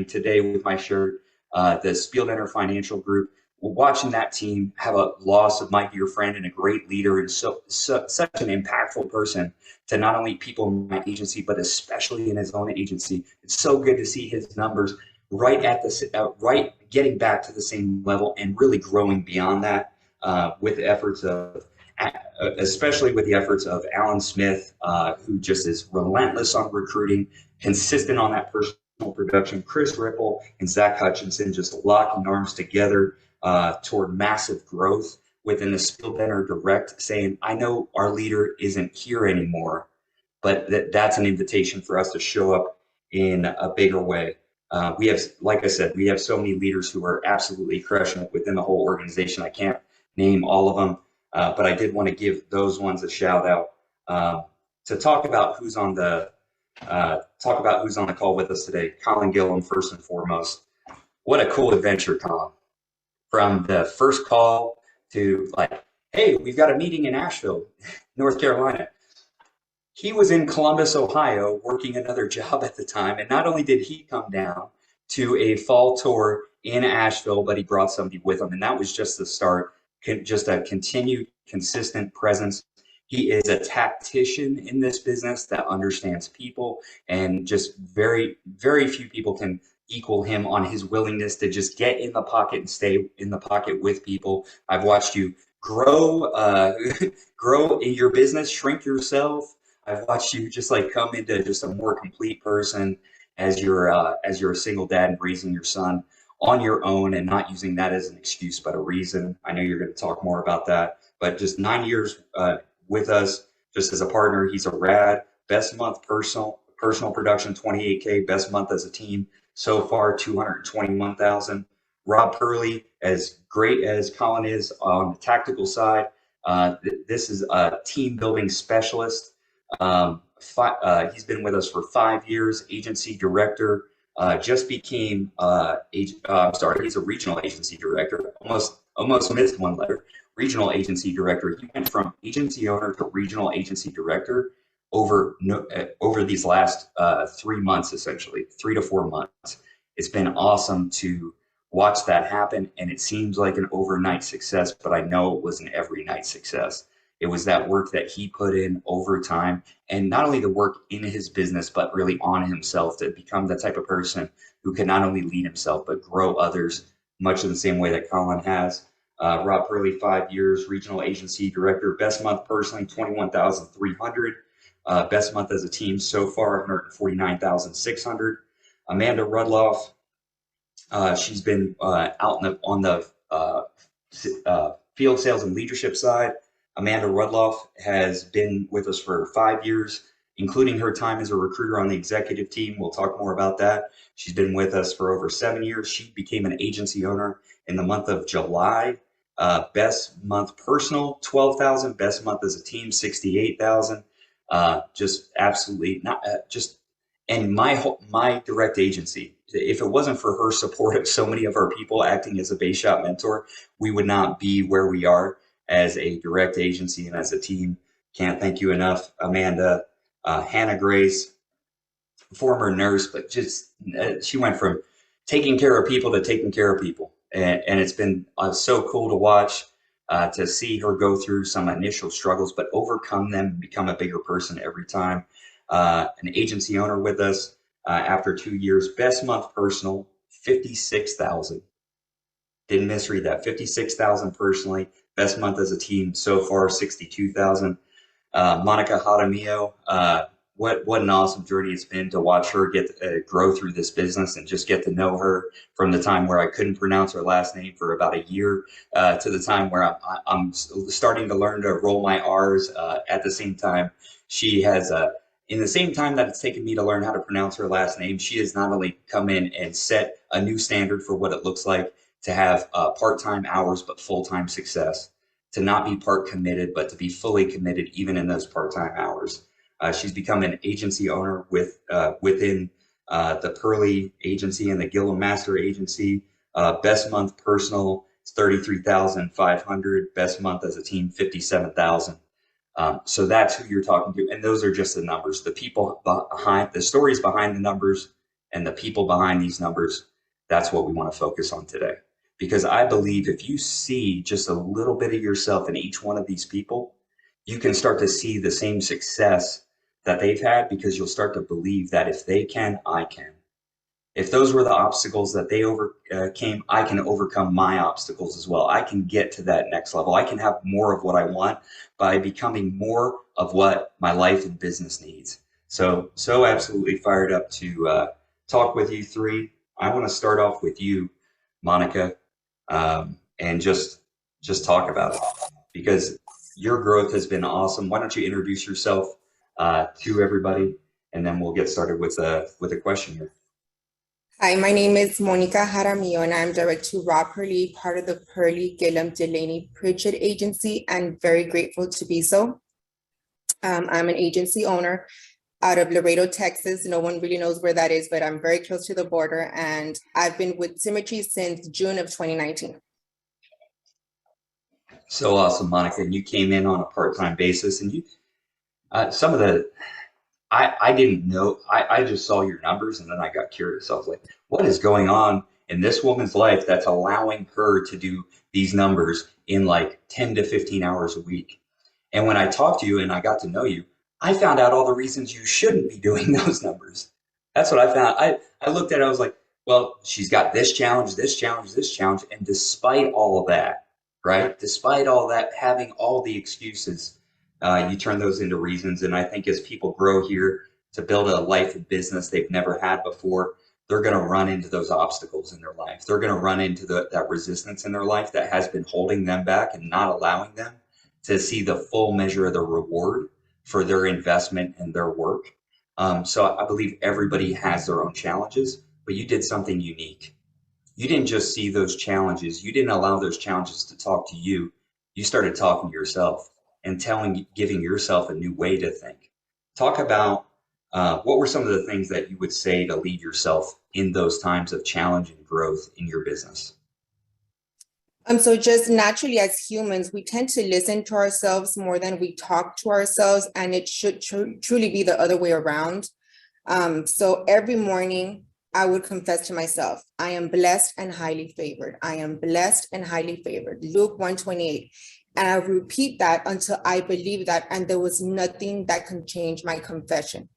today with my shirt, the Symmetry Financial Group. Watching that team have a loss of my dear friend and a great leader, and such an impactful person to not only people in my agency, but especially in his own agency. It's so good to see his numbers right getting back to the same level and really growing beyond that, with the efforts of, especially with the efforts of Alan Smith, who just is relentless on recruiting, consistent on that personal production. Chris Ripple and Zach Hutchinson just locking arms together toward massive growth within the Spielbrenner Direct, saying, I know our leader isn't here anymore, but that's an invitation for us to show up in a bigger way. We have, like I said, we have so many leaders who are absolutely crushing it within the whole organization. I can't name all of them, but I did want to give those ones a shout out. To talk about who's on the call with us today. Colin Gillum, first and foremost. What a cool adventure, Colin. From the first call to like, hey, we've got a meeting in Asheville, North Carolina. He was in Columbus, Ohio, working another job at the time. And not only did he come down to a fall tour in Asheville, but he brought somebody with him. And that was just the start, just a continued, consistent presence. He is a tactician in this business that understands people, and just very, very few people can equal him on his willingness to just get in the pocket and stay in the pocket with people. I've watched you grow, grow in your business, shrink yourself. I've watched you just like come into just a more complete person as you're a single dad and raising your son on your own and not using that as an excuse but a reason. I know you're going to talk more about that, but just 9 years with us just as a partner. He's a rad. Best month personal production 28K. Best month as a team so far 221,000. Rob Purley, as great as Colin is on the tactical side, this is a team building specialist. He's been with us for 5 years, agency director, just became, he's a regional agency director, almost missed one letter, regional agency director. He went from agency owner to regional agency director over these last 3 months, essentially 3 to 4 months. It's been awesome to watch that happen, and it seems like an overnight success, but I know it was an every night success. It was that work that he put in over time, and not only the work in his business, but really on himself to become the type of person who can not only lead himself, but grow others much in the same way that Colin has. Rob Purley, 5 years, regional agency director, best month personally, 21,300. Best month as a team so far, 149,600. Amanda Rudloff, she's been out on the field sales and leadership side. Amanda Rudloff has been with us for 5 years, including her time as a recruiter on the executive team. We'll talk more about that. She's been with us for over 7 years. She became an agency owner in the month of July. Best month personal, 12,000. Best month as a team, 68,000. Just absolutely not just. And my direct agency, if it wasn't for her support of so many of our people acting as a base shop mentor, we would not be where we are as a direct agency and as a team. Can't thank you enough, Amanda. Hannah Grace, former nurse, but just she went from taking care of people to taking care of people. And it's been so cool to watch, to see her go through some initial struggles, but overcome them and become a bigger person every time. An agency owner with us after 2 years. Best month personal, 56,000. Didn't misread that. 56,000 personally. Best month as a team so far, 62,000. Monica Jaramillo, what an awesome journey it's been to watch her grow through this business and just get to know her from the time where I couldn't pronounce her last name for about a year to the time where I'm starting to learn to roll my R's. At the same time, she has in the same time that it's taken me to learn how to pronounce her last name, she has not only come in and set a new standard for what it looks like to have part-time hours, but full-time success, to not be part committed, but to be fully committed even in those part-time hours. She's become an agency owner within the Purley Agency and the Gillum Master Agency. Best month personal, 33,500. Best month as a team, 57,000. So that's who you're talking to. And those are just the numbers, the people behind the stories behind the numbers and the people behind these numbers. That's what we want to focus on today. Because I believe if you see just a little bit of yourself in each one of these people, you can start to see the same success that they've had, because you'll start to believe that if they can, I can. If those were the obstacles that they overcame, I can overcome my obstacles as well. I can get to that next level. I can have more of what I want by becoming more of what my life and business needs. So absolutely fired up to talk with you three. I want to start off with you, Monica, and just talk about it, because your growth has been awesome. Why don't you introduce yourself to everybody, and then we'll get started with a question here. Hi, my name is Monica Jaramillo, and I'm direct to Rob Purley, part of the Purley, Gillum, Delaney, Pritchett Agency, and very grateful to be so. I'm an agency owner out of Laredo, Texas. No one really knows where that is, but I'm very close to the border, and I've been with Symmetry since June of 2019. So awesome, Monica. And you came in on a part-time basis, and Some of the, I didn't know, I just saw your numbers and then I got curious. I was like, what is going on in this woman's life that's allowing her to do these numbers in like 10 to 15 hours a week? And when I talked to you and I got to know you, I found out all the reasons you shouldn't be doing those numbers. That's what I found. I looked at it, I was like, well, she's got this challenge, this challenge, this challenge. And despite all of that, right? Despite all that, having all the excuses, you turn those into reasons. And I think as people grow here to build a life and business they've never had before, they're going to run into those obstacles in their life. They're going to run into that resistance in their life that has been holding them back and not allowing them to see the full measure of the reward for their investment and their work. So I believe everybody has their own challenges, but you did something unique. You didn't just see those challenges. You didn't allow those challenges to talk to you. You started talking to yourself and giving yourself a new way to think. Talk about what were some of the things that you would say to lead yourself in those times of challenge and growth in your business? So just naturally as humans, we tend to listen to ourselves more than we talk to ourselves, and it should truly be the other way around. So every morning I would confess to myself, I am blessed and highly favored. I am blessed and highly favored. Luke 1:28. And I repeat that until I believe that, and there was nothing that can change my confession.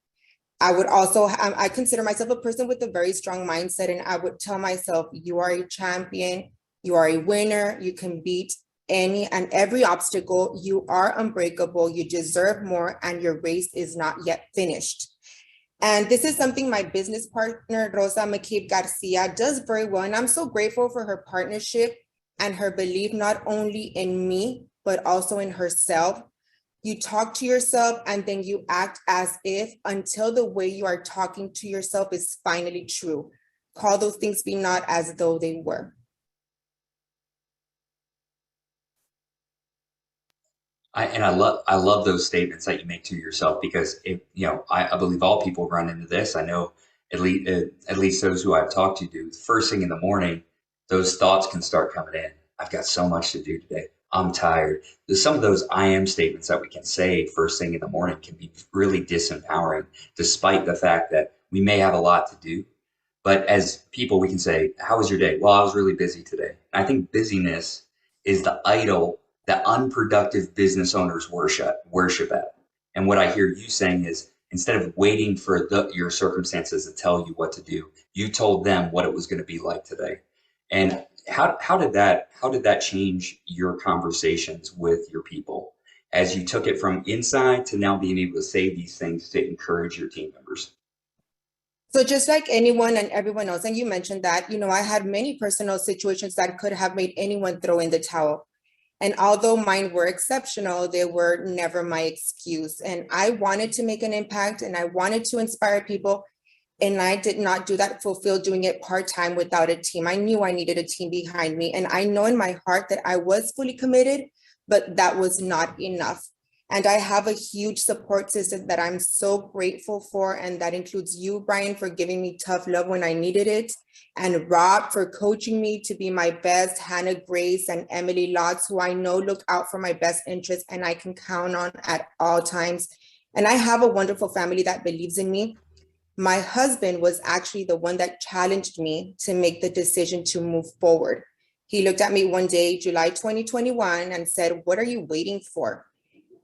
I would also, I consider myself a person with a very strong mindset, and I would tell myself, you are a champion, you are a winner, you can beat any and every obstacle, you are unbreakable, you deserve more, and your race is not yet finished. And this is something my business partner, Rosa McCabe Garcia, does very well. And I'm so grateful for her partnership and her belief not only in me, but also in herself. You talk to yourself and then you act as if until the way you are talking to yourself is finally true. Call those things be not as though they were. I love those statements that you make to yourself, because I believe all people run into this. I know at least those who I've talked to do. First thing in the morning, those thoughts can start coming in. I've got so much to do today. I'm tired. There's some of those I am statements that we can say first thing in the morning can be really disempowering, despite the fact that we may have a lot to do. But as people, we can say, how was your day? Well, I was really busy today. And I think busyness is the idol that unproductive business owners worship at. And what I hear you saying is, instead of waiting for your circumstances to tell you what to do, you told them what it was going to be like today. And how did that change your conversations with your people as you took it from inside to now being able to say these things to encourage your team members? So just like anyone and everyone else, and you mentioned that, I had many personal situations that could have made anyone throw in the towel. And although mine were exceptional, they were never my excuse. And I wanted to make an impact and I wanted to inspire people. And I did not do that, fulfill doing it part-time without a team. I knew I needed a team behind me. And I know in my heart that I was fully committed, but that was not enough. And I have a huge support system that I'm so grateful for. And that includes you, Brian, for giving me tough love when I needed it. And Rob for coaching me to be my best, Hannah Grace and Emily Lotz, who I know look out for my best interests and I can count on at all times. And I have a wonderful family that believes in me. My husband was actually the one that challenged me to make the decision to move forward. He looked at me one day, July 2021, and said, "What are you waiting for?"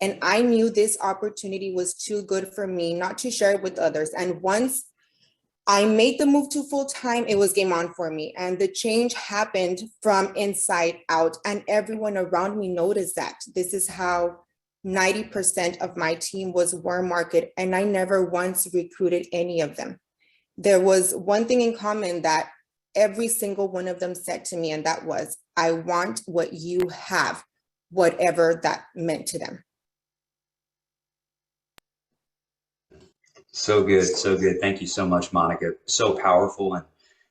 And I knew this opportunity was too good for me not to share it with others. And once I made the move to full-time, it was game on for me. And the change happened from inside out. And everyone around me noticed that. This is how 90% of my team was warm market, and I never once recruited any of them. There was one thing in common that every single one of them said to me, and that was, I want what you have, whatever that meant to them. So good, so good. Thank you so much, Monica. So powerful, and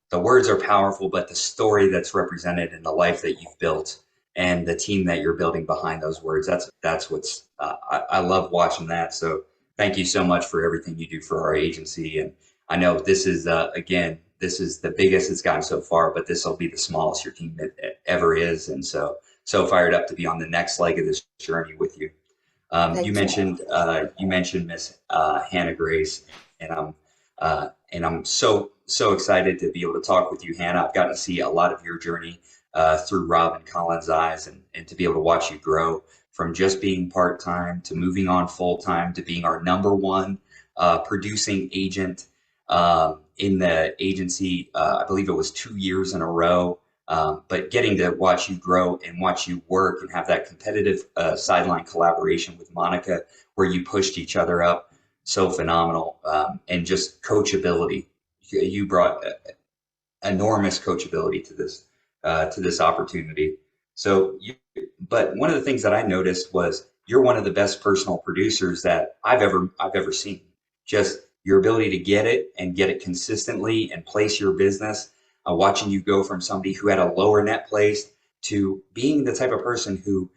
the words are powerful, but the story that's represented in the life that you've built and the team that you're building behind those words, that's what's, I love watching that. So thank you so much for everything you do for our agency. And I know this is, again, this is the biggest it's gotten so far, but this will be the smallest your team ever is. And so fired up to be on the next leg of this journey with you. You mentioned Miss Hannah Grace, and I'm so excited to be able to talk with you, Hannah. I've gotten to see a lot of your journey through Rob and Colin's eyes, and to be able to watch you grow from just being part-time to moving on full-time to being our #1 producing agent in the agency. I believe it was 2 years in a row. But getting to watch you grow and watch you work and have that competitive sideline collaboration with Monica, where you pushed each other up, so phenomenal. And just coachability. You brought enormous coachability to this opportunity. But one of the things that I noticed was you're one of the best personal producers that I've ever seen. Just your ability to get it consistently and place your business. Watching you go from somebody who had a lower net place to being the type of person who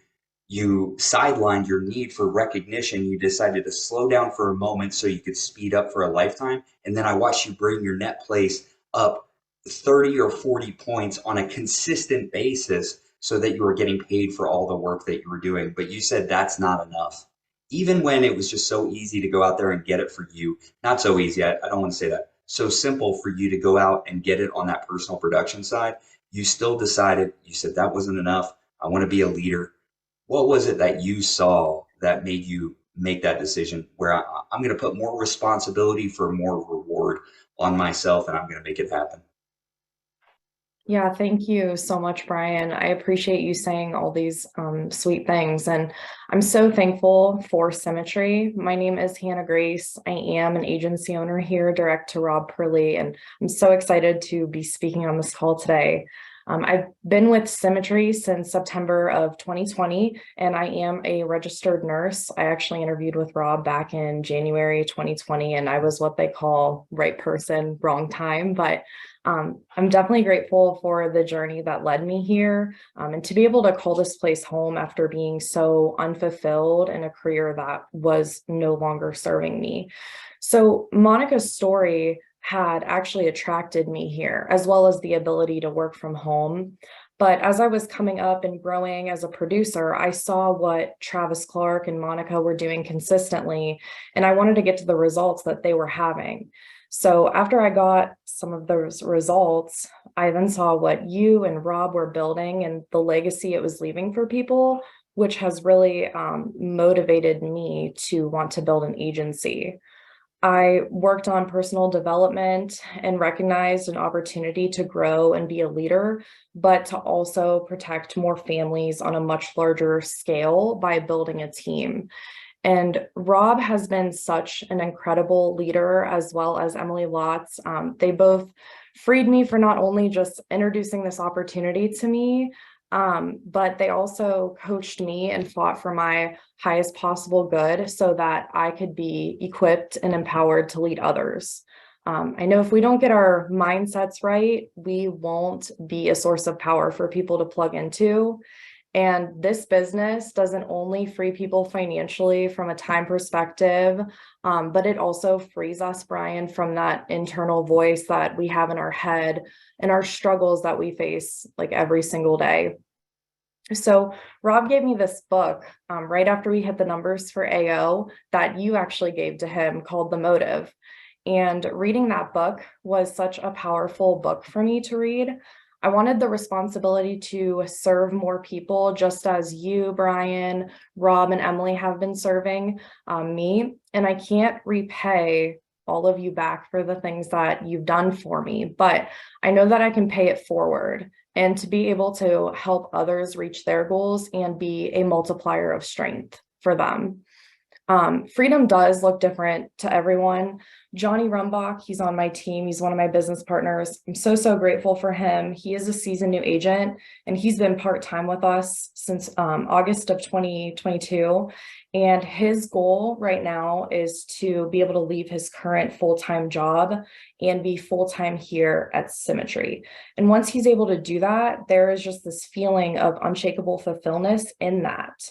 you sidelined your need for recognition. You decided to slow down for a moment so you could speed up for a lifetime. And then I watched you bring your net place up 30 or 40 points on a consistent basis so that you were getting paid for all the work that you were doing. But you said that's not enough. Even when it was just so easy to go out there and get it for you, not so easy, I don't want to say that, so simple for you to go out and get it on that personal production side, you still decided, you said that wasn't enough. I want to be a leader. What was it that you saw that made you make that decision where I'm going to put more responsibility for more reward on myself and I'm going to make it happen? Yeah, thank you so much, Brian. I appreciate you saying all these sweet things. And I'm so thankful for Symmetry. My name is Hannah Grace. I am an agency owner here, direct to Rob Purley, and I'm so excited to be speaking on this call today. I've been with Symmetry since September of 2020, and I am a registered nurse. I actually interviewed with Rob back in January 2020, and I was what they call right person, wrong time. But I'm definitely grateful for the journey that led me here, and to be able to call this place home after being so unfulfilled in a career that was no longer serving me. So Monica's story had actually attracted me here, as well as the ability to work from home. But as I was coming up and growing as a producer, I saw what Travis Clark and Monica were doing consistently, and I wanted to get to the results that they were having. So after I got some of those results, I then saw what you and Rob were building and the legacy it was leaving for people, which has really motivated me to want to build an agency. I worked on personal development and recognized an opportunity to grow and be a leader, but to also protect more families on a much larger scale by building a team. And Rob has been such an incredible leader, as well as Emily Lotz. They both freed me for not only just introducing this opportunity to me, but they also coached me and fought for my highest possible good so that I could be equipped and empowered to lead others. I know if we don't get our mindsets right, we won't be a source of power for people to plug into. And this business doesn't only free people financially from a time perspective, but it also frees us, Brian, from that internal voice that we have in our head and our struggles that we face like every single day. So Rob gave me this book right after we hit the numbers for AO that you actually gave to him, called The Motive. And reading that book was such a powerful book for me to read. I wanted the responsibility to serve more people, just as you, Brian, Rob, and Emily have been serving me. And I can't repay all of you back for the things that you've done for me, but I know that I can pay it forward and to be able to help others reach their goals and be a multiplier of strength for them. Freedom does look different to everyone. Johnny Rumbach, he's on my team. He's one of my business partners. I'm so grateful for him. He is a seasoned new agent, and he's been part-time with us since August of 2022. And his goal right now is to be able to leave his current full-time job and be full-time here at Symmetry. And once he's able to do that, there is just this feeling of unshakable fulfillment in that.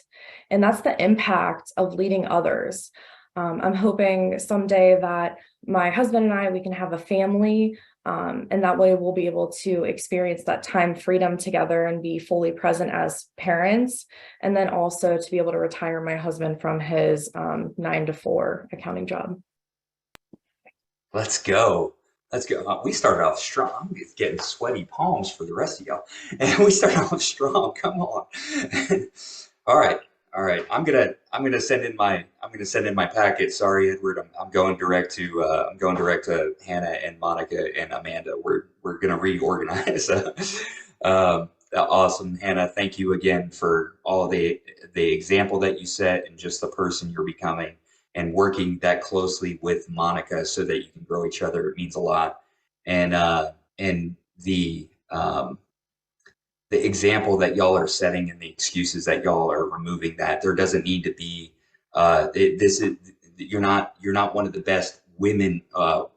And that's the impact of leading others. I'm hoping someday that my husband and I, we can have a family And that way we'll be able to experience that time freedom together and be fully present as parents. And then also to be able to retire my husband from his 9 to 4 accounting job. Let's go. Let's go. We started off strong. I'm getting sweaty palms for the rest of y'all. And we started off strong. Come on. All right. All right. I'm gonna send in my packet. Sorry, Edward. I'm going direct to Hannah and Monica and Amanda. We're gonna reorganize. Awesome, Hannah. Thank you again for all the example that you set and just the person you're becoming, and working that closely with Monica so that you can grow each other. It means a lot. And the example that y'all are setting and the excuses that y'all are removing, that there doesn't need to be you're not one of the best women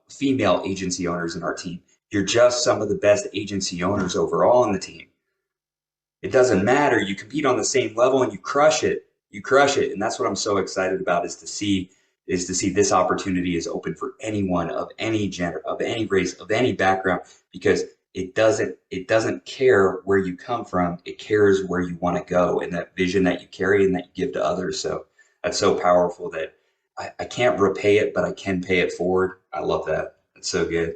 female agency owners in our team. You're just some of the best agency owners overall in the team. It doesn't matter. You compete on the same level and you crush it. And that's what I'm so excited about, is to see this opportunity is open for anyone of any gender, of any race, of any background, because it doesn't care where you come from. It cares where you want to go, and that vision that you carry and that you give to others. So that's so powerful that I can't repay it, but I can pay it forward. I love that. That's so good.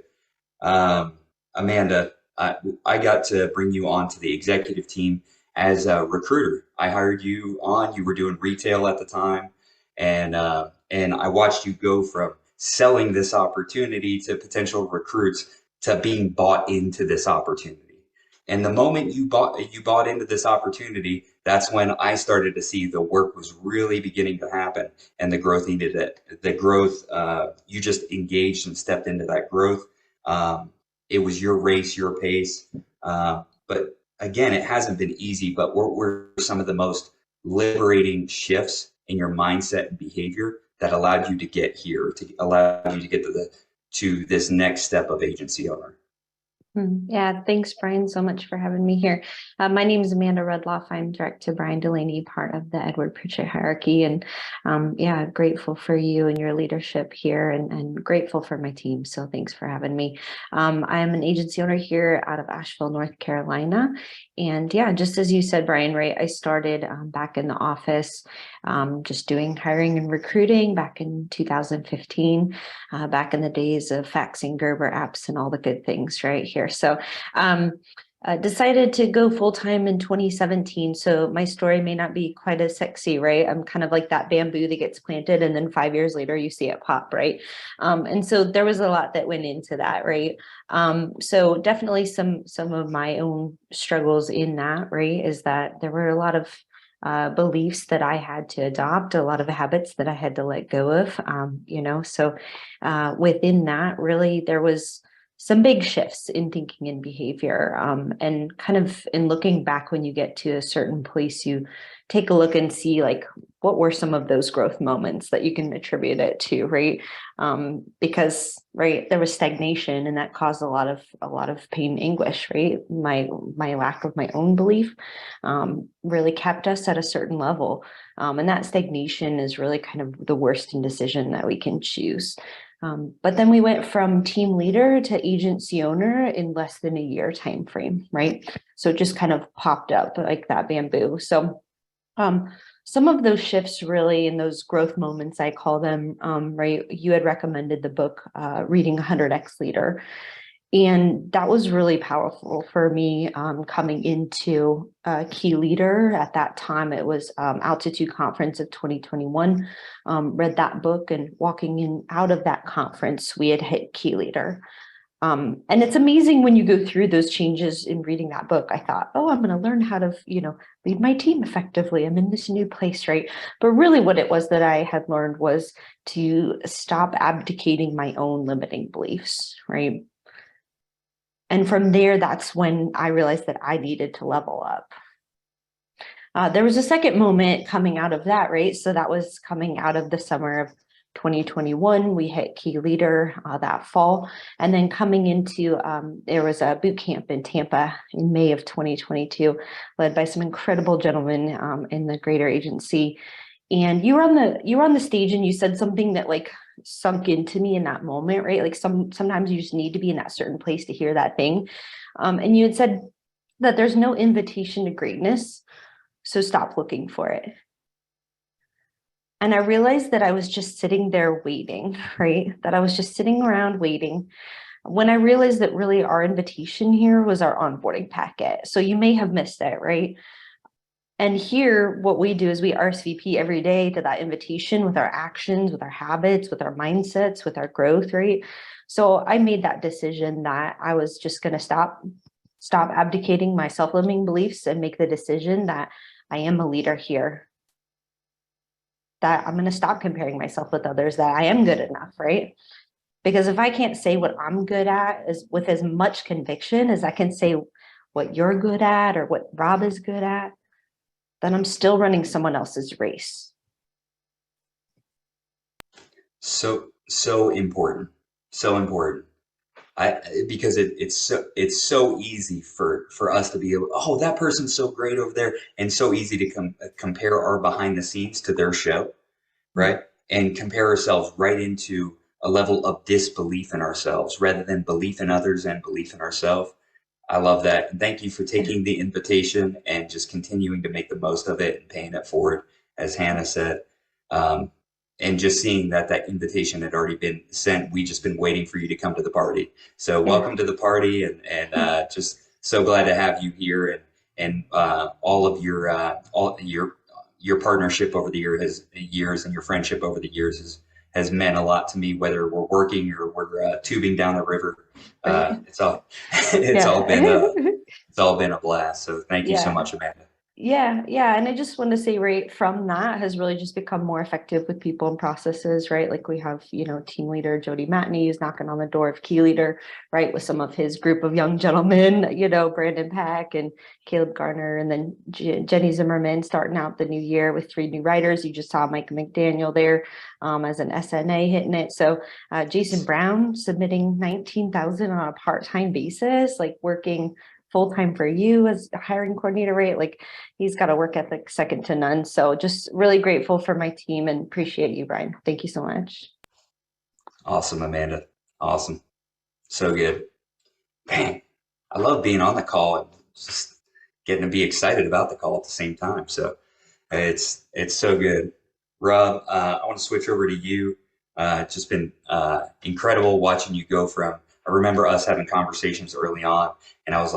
Amanda, I got to bring you on to the executive team as a recruiter. I hired you on. You were doing retail at the time, and I watched you go from selling this opportunity to potential recruits to being bought into this opportunity. And the moment you bought into this opportunity, that's when I started to see the work was really beginning to happen, and the growth needed it. The growth, you just engaged and stepped into that growth. It was your race, your pace. But again, it hasn't been easy, but we're some of the most liberating shifts in your mindset and behavior that allowed you to get here, to allow you to get to this next step of agency owner. Yeah, thanks, Brian, so much for having me here. My name is Amanda Rudloff. I'm direct to Brian Delaney, part of the Edward Pritchett hierarchy. And yeah, grateful for you and your leadership here, and grateful for my team. So thanks for having me. I'm an agency owner here out of Asheville, North Carolina. And yeah, just as you said, Brian, right, I started back in the office, just doing hiring and recruiting back in 2015, back in the days of faxing Gerber apps and all the good things right here. So decided to go full-time in 2017. So my story may not be quite as sexy, right? I'm kind of like that bamboo that gets planted and then 5 years later you see it pop, right? And so there was a lot that went into that, right? So definitely some of my own struggles in that, right, is that there were a lot of beliefs that I had to adopt, a lot of habits that I had to let go of, so within that, really, there was some big shifts in thinking and behavior, and kind of in looking back, when you get to a certain place, you take a look and see, like, what were some of those growth moments that you can attribute it to, right? Because, right, there was stagnation, and that caused a lot of pain and anguish, right? My lack of my own belief really kept us at a certain level, and that stagnation is really kind of the worst indecision that we can choose. But then we went from team leader to agency owner in less than a year time frame, right? So it just kind of popped up like that bamboo. So some of those shifts, really, in those growth moments, I call them, right? You had recommended the book, Reading 100X Leader. And that was really powerful for me, coming into a key leader. At that time, it was Altitude Conference of 2021. Read that book, and walking in out of that conference, we had hit key leader. And it's amazing when you go through those changes in reading that book. I thought, oh, I'm going to learn how to, lead my team effectively. I'm in this new place, right? But really what it was that I had learned was to stop abdicating my own limiting beliefs, right? And from there, that's when I realized that I needed to level up. There was a second moment coming out of that, right? So that was coming out of the summer of 2021. We hit key leader that fall. And then coming into, there was a boot camp in Tampa in May of 2022, led by some incredible gentlemen in the greater agency. And you were on the stage, and you said something that, like, sunk into me in that moment, right? Like sometimes you just need to be in that certain place to hear that thing. And you had said that there's no invitation to greatness, so stop looking for it. And I realized that I was just sitting there waiting, right? That I was just sitting around waiting, when I realized that really our invitation here was our onboarding packet. So you may have missed it, right? And here, what we do is we RSVP every day to that invitation with our actions, with our habits, with our mindsets, with our growth, right? So I made that decision that I was just going to stop abdicating my self-limiting beliefs and make the decision that I am a leader here, that I'm going to stop comparing myself with others, that I am good enough, right? Because if I can't say what I'm good at is with as much conviction as I can say what you're good at or what Rob is good at, then I'm still running someone else's race. So important. So important. Because it's so easy for us to be able, oh, that person's so great over there, and so easy to compare our behind the scenes to their show, right? And compare ourselves right into a level of disbelief in ourselves rather than belief in others and belief in ourselves. I love that. And thank you for taking the invitation and just continuing to make the most of it and paying it forward, as Hannah said. And just seeing that invitation had already been sent. We just been waiting for you to come to the party. So welcome to the party, and just so glad to have you here, and all of your partnership over the years and your friendship over the years has meant a lot to me, whether we're working or we're tubing down the river. It's all been a blast. So thank you so much, Amanda. Yeah. And I just want to say, right, from that has really just become more effective with people and processes, right? Like we have, team leader Jody Matney is knocking on the door of Key Leader, right, with some of his group of young gentlemen, Brandon Pack and Caleb Garner, and then Jenny Zimmerman starting out the new year with 3 new writers. You just saw Mike McDaniel there as an SNA hitting it. So Jason Brown submitting 19,000 on a part-time basis, like working full-time for you as a hiring coordinator, right? Like he's got a work ethic second to none. So just really grateful for my team and appreciate you, Brian. Thank you so much. Awesome, Amanda. Awesome. So good. Man, I love being on the call and just getting to be excited about the call at the same time. So it's so good. Rob, I want to switch over to you. It's just been incredible watching you go from, I remember us having conversations early on, and I was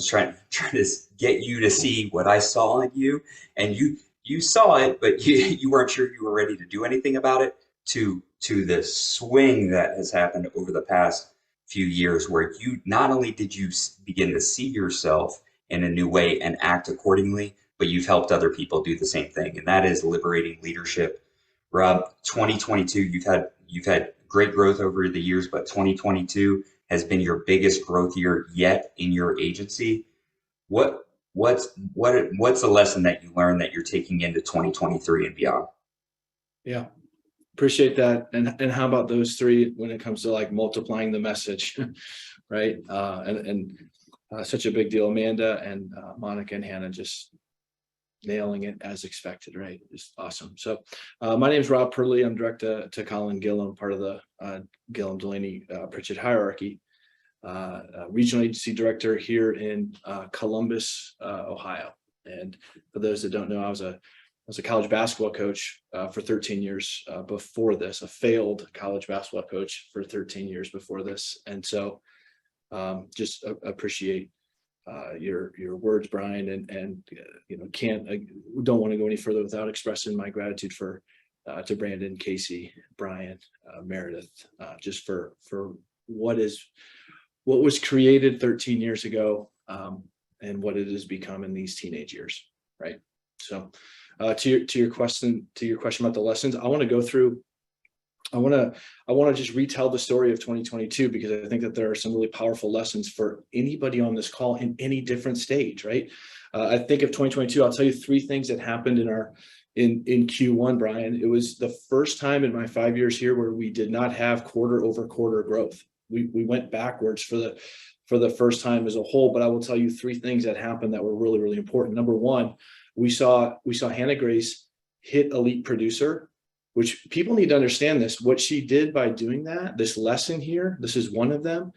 trying to get you to see what I saw in you, and you saw it, but you weren't sure you were ready to do anything about it, to the swing that has happened over the past few years, where you not only did you begin to see yourself in a new way and act accordingly, but you've helped other people do the same thing, and that is liberating leadership. Rob, 2022, you've had great growth over the years, but 2022 has been your biggest growth year yet in your agency. What's the lesson that you learned that you're taking into 2023 and beyond? Yeah, appreciate that. And how about those 3 when it comes to like multiplying the message, right? Such a big deal. Amanda and Monica and Hannah just nailing it as expected, right? It's awesome. So my name is Rob Purley. I'm direct to Colin Gillum, part of the Gillum Delaney Pritchett hierarchy. Regional agency director here in Columbus, Ohio. And for those that don't know, I was a college basketball coach for 13 years before this, a failed college basketball coach for 13 years before this. And so just appreciate your words, Brian, and don't want to go any further without expressing my gratitude to Brandon, Casey, Brian, Meredith, just for what was created 13 years ago and what it has become in these teenage years, right? So to your question about the lessons, I want to go through. I want to just retell the story of 2022, because I think that there are some really powerful lessons for anybody on this call in any different stage, right? I think of 2022, I'll tell you 3 things that happened in Q1, Brian. It was the first time in my 5 years here where we did not have quarter over quarter growth. We went backwards for the first time as a whole, but I will tell you 3 things that happened that were really, really important. Number 1, we saw Hannah Grace hit elite producer which people need to understand this. What she did by doing that, this lesson here, this is one of them,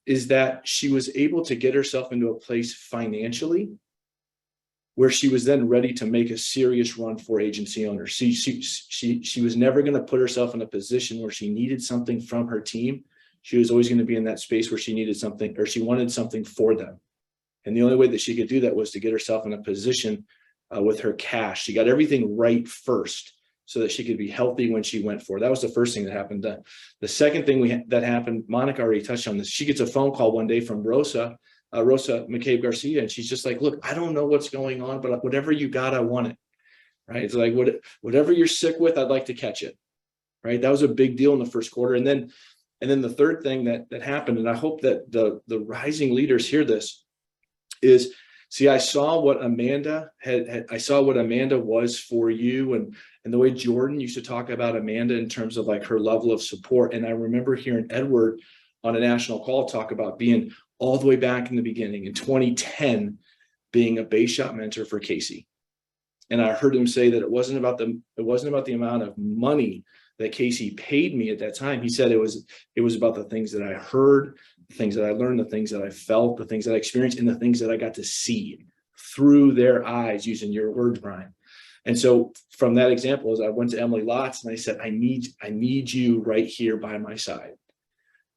is that she was able to get herself into a place financially where she was then ready to make a serious run for agency owners. She was never going to put herself in a position where she needed something from her team. She was always going to be in that space where she needed something, or she wanted something for them. And the only way that she could do that was to get herself in a position with her cash. She got everything right first so that she could be healthy when she went for it. That was the first thing that happened. The second thing that happened, Monica already touched on this. She gets a phone call one day from Rosa McCabe Garcia, and she's just like, look, I don't know what's going on, but whatever you got, I want it. Right? It's like, whatever you're sick with, I'd like to catch it. Right? That was a big deal in the first quarter. And then the third thing that happened, and I hope that the rising leaders hear this, is, see, I saw what Amanda I saw what Amanda was for you, and the way Jordan used to talk about Amanda in terms of like her level of support. And I remember hearing Edward on a national call talk about being all the way back in the beginning in 2010, being a base shop mentor for Casey. And I heard him say that it wasn't about the amount of money that Casey paid me at that time. He said it was about the things that I heard, the things that I learned, the things that I felt, the things that I experienced, and the things that I got to see through their eyes, using your words, Brian. And so from that example, as I went to Emily Lotz and I said, I need you right here by my side.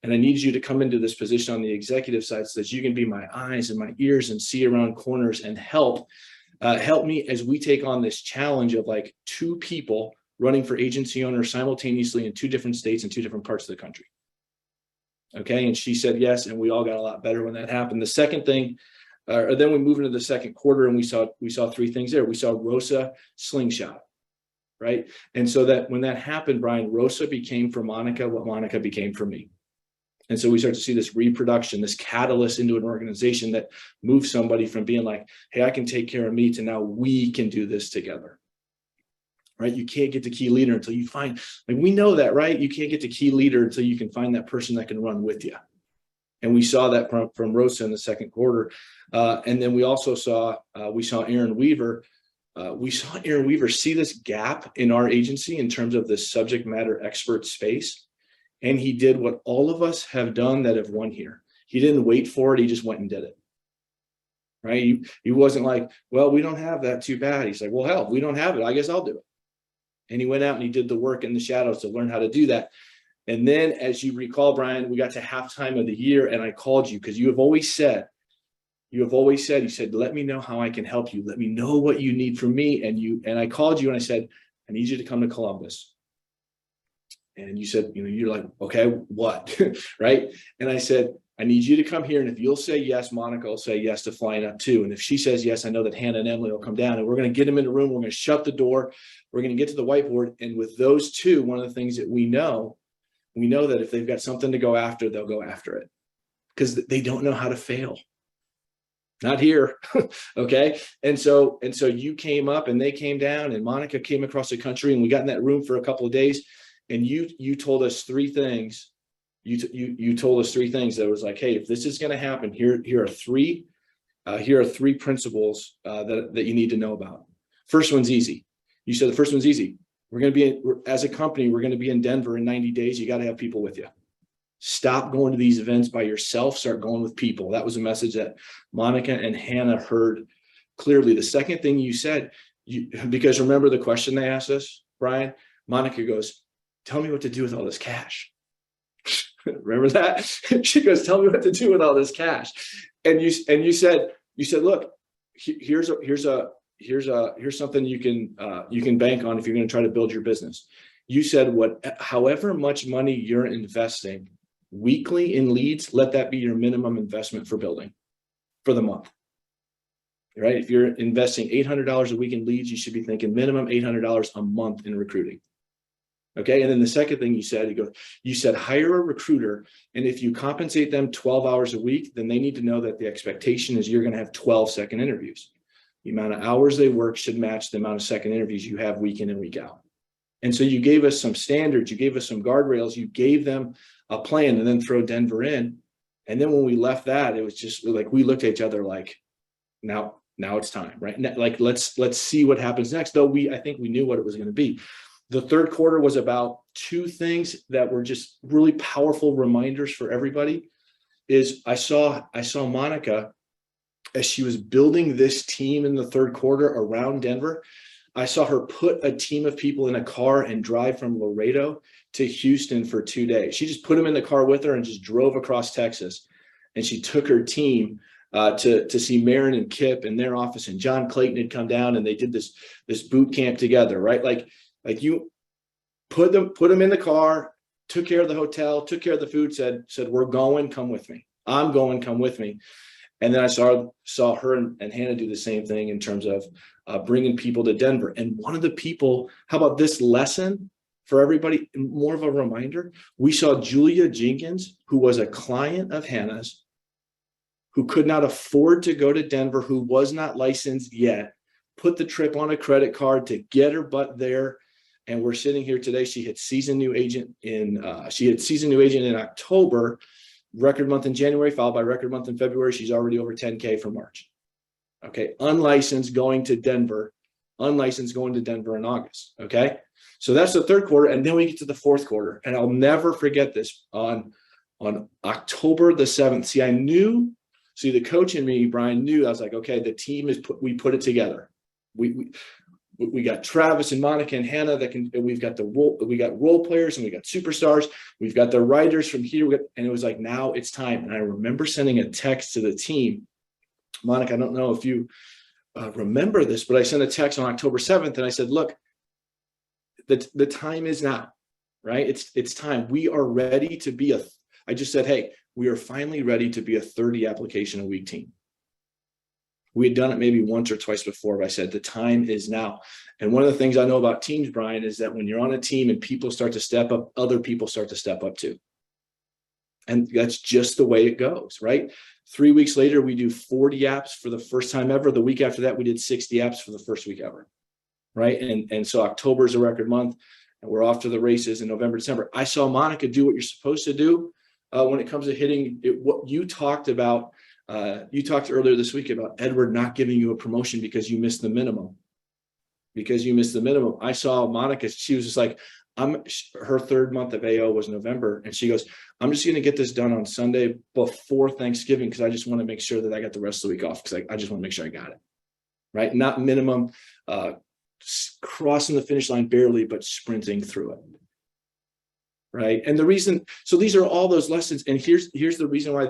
And I need you to come into this position on the executive side so that you can be my eyes and my ears and see around corners and help me as we take on this challenge of like two people running for agency owners simultaneously in two different states and two different parts of the country. Okay. And she said yes. And we all got a lot better when that happened. The second thing, then we moved into the second quarter and we saw three things there. We saw Rosa slingshot. Right. And so that when that happened, Brian, Rosa became for Monica what Monica became for me. And so we start to see this reproduction, this catalyst into an organization that moves somebody from being like, hey, I can take care of me, to now we can do this together. Right? You can't get to key leader until you find, like, we know that, right? You can't get to key leader until you can find that person that can run with you. And we saw that from Rosa in the second quarter. And then we also saw Aaron Weaver. We saw Aaron Weaver see this gap in our agency in terms of this subject matter expert space. And he did what all of us have done that have won here. He didn't wait for it. He just went and did it. Right? He wasn't like, well, we don't have that, too bad. He's like, well, hell, we don't have it. I guess I'll do it. And he went out and he did the work in the shadows to learn how to do that. And then, as you recall, Brian, we got to halftime of the year and I called you because you said, let me know how I can help you. Let me know what you need from me. And I called you and I said, I need you to come to Columbus. And you said, you're like, okay, what? Right? And I said, I need you to come here. And if you'll say yes, Monica will say yes to flying up too. And if she says yes, I know that Hannah and Emily will come down and we're going to get them in the room. We're going to shut the door. We're going to get to the whiteboard. And with those two, one of the things that we know that if they've got something to go after, they'll go after it because they don't know how to fail. Not here. Okay. And so you came up and they came down and Monica came across the country and we got in that room for a couple of days. And you told us three things. You told us three things that was like, hey, if this is going to happen, here are three principles that you need to know about. First one's easy. You said the first one's easy. As a company, we're going to be in Denver in 90 days. You got to have people with you. Stop going to these events by yourself. Start going with people. That was a message that Monica and Hannah heard clearly. The second thing you said, because remember the question they asked us, Brian? Monica goes, tell me what to do with all this cash. Remember that? She goes, tell me what to do with all this cash. And you said, look, here's something you can bank on if you're going to try to build your business. You said, however much money you're investing weekly in leads, let that be your minimum investment for building for the month. Right? If you're investing $800 a week in leads, you should be thinking minimum $800 a month in recruiting. Okay. And then the second thing you said, hire a recruiter. And if you compensate them 12 hours a week, then they need to know that the expectation is you're going to have 12 second interviews. The amount of hours they work should match the amount of second interviews you have week in and week out. And so you gave us some standards, you gave us some guardrails, you gave them a plan and then throw Denver in. And then when we left that, it was just like, we looked at each other like, now it's time, right? Like, let's see what happens next. Though I think we knew what it was going to be. The third quarter was about two things that were just really powerful reminders for everybody. Is I saw Monica as she was building this team in the third quarter around Denver. I saw her put a team of people in a car and drive from Laredo to Houston for 2 days. She just put them in the car with her and just drove across Texas. And she took her team to see Marin and Kip in their office, and John Clayton had come down, and they did this boot camp together, right? Like you put them in the car, took care of the hotel, took care of the food, said, we're going, come with me. I'm going, come with me. And then I saw her and Hannah do the same thing in terms of bringing people to Denver. And one of the people, how about this lesson for everybody, more of a reminder? We saw Julia Jenkins, who was a client of Hannah's, who could not afford to go to Denver, who was not licensed yet, put the trip on a credit card to get her butt there. And we're sitting here today. She hit seasoned new agent in October, record month in January, followed by record month in February. She's already over 10K for March. Okay. Unlicensed going to Denver in August. Okay. So that's the third quarter. And then we get to the fourth quarter. And I'll never forget this on October the 7th. See, the coach in me, Brian, knew. I was like, okay, the team we put it together. We got Travis and Monica and Hannah we got role players, and we got superstars. We've got the writers from here. And it was like, now it's time. And I remember sending a text to the team. Monica, I don't know if you remember this, but I sent a text on October 7th and I said, look, the time is now, right? It's time. We are ready to be I just said, hey, we are finally ready to be a 30 application a week team. We had done it maybe once or twice before, but I said, the time is now. And one of the things I know about teams, Brian, is that when you're on a team and people start to step up, other people start to step up too. And that's just the way it goes, right? 3 weeks later, we do 40 apps for the first time ever. The week after that, we did 60 apps for the first week ever, right? And so October is a record month, and we're off to the races in November, December. I saw Monica do what you're supposed to do when it comes to hitting it. What you talked about, you talked earlier this week about Edward not giving you a promotion because you missed the minimum. I saw Monica, she was just like, her third month of AO was November. And she goes, I'm just going to get this done on Sunday before Thanksgiving, because I just want to make sure that I got the rest of the week off, because I just want to make sure I got it. Right. Not minimum, crossing the finish line barely, but sprinting through it. Right. And the reason, so these are all those lessons. And here's the reason why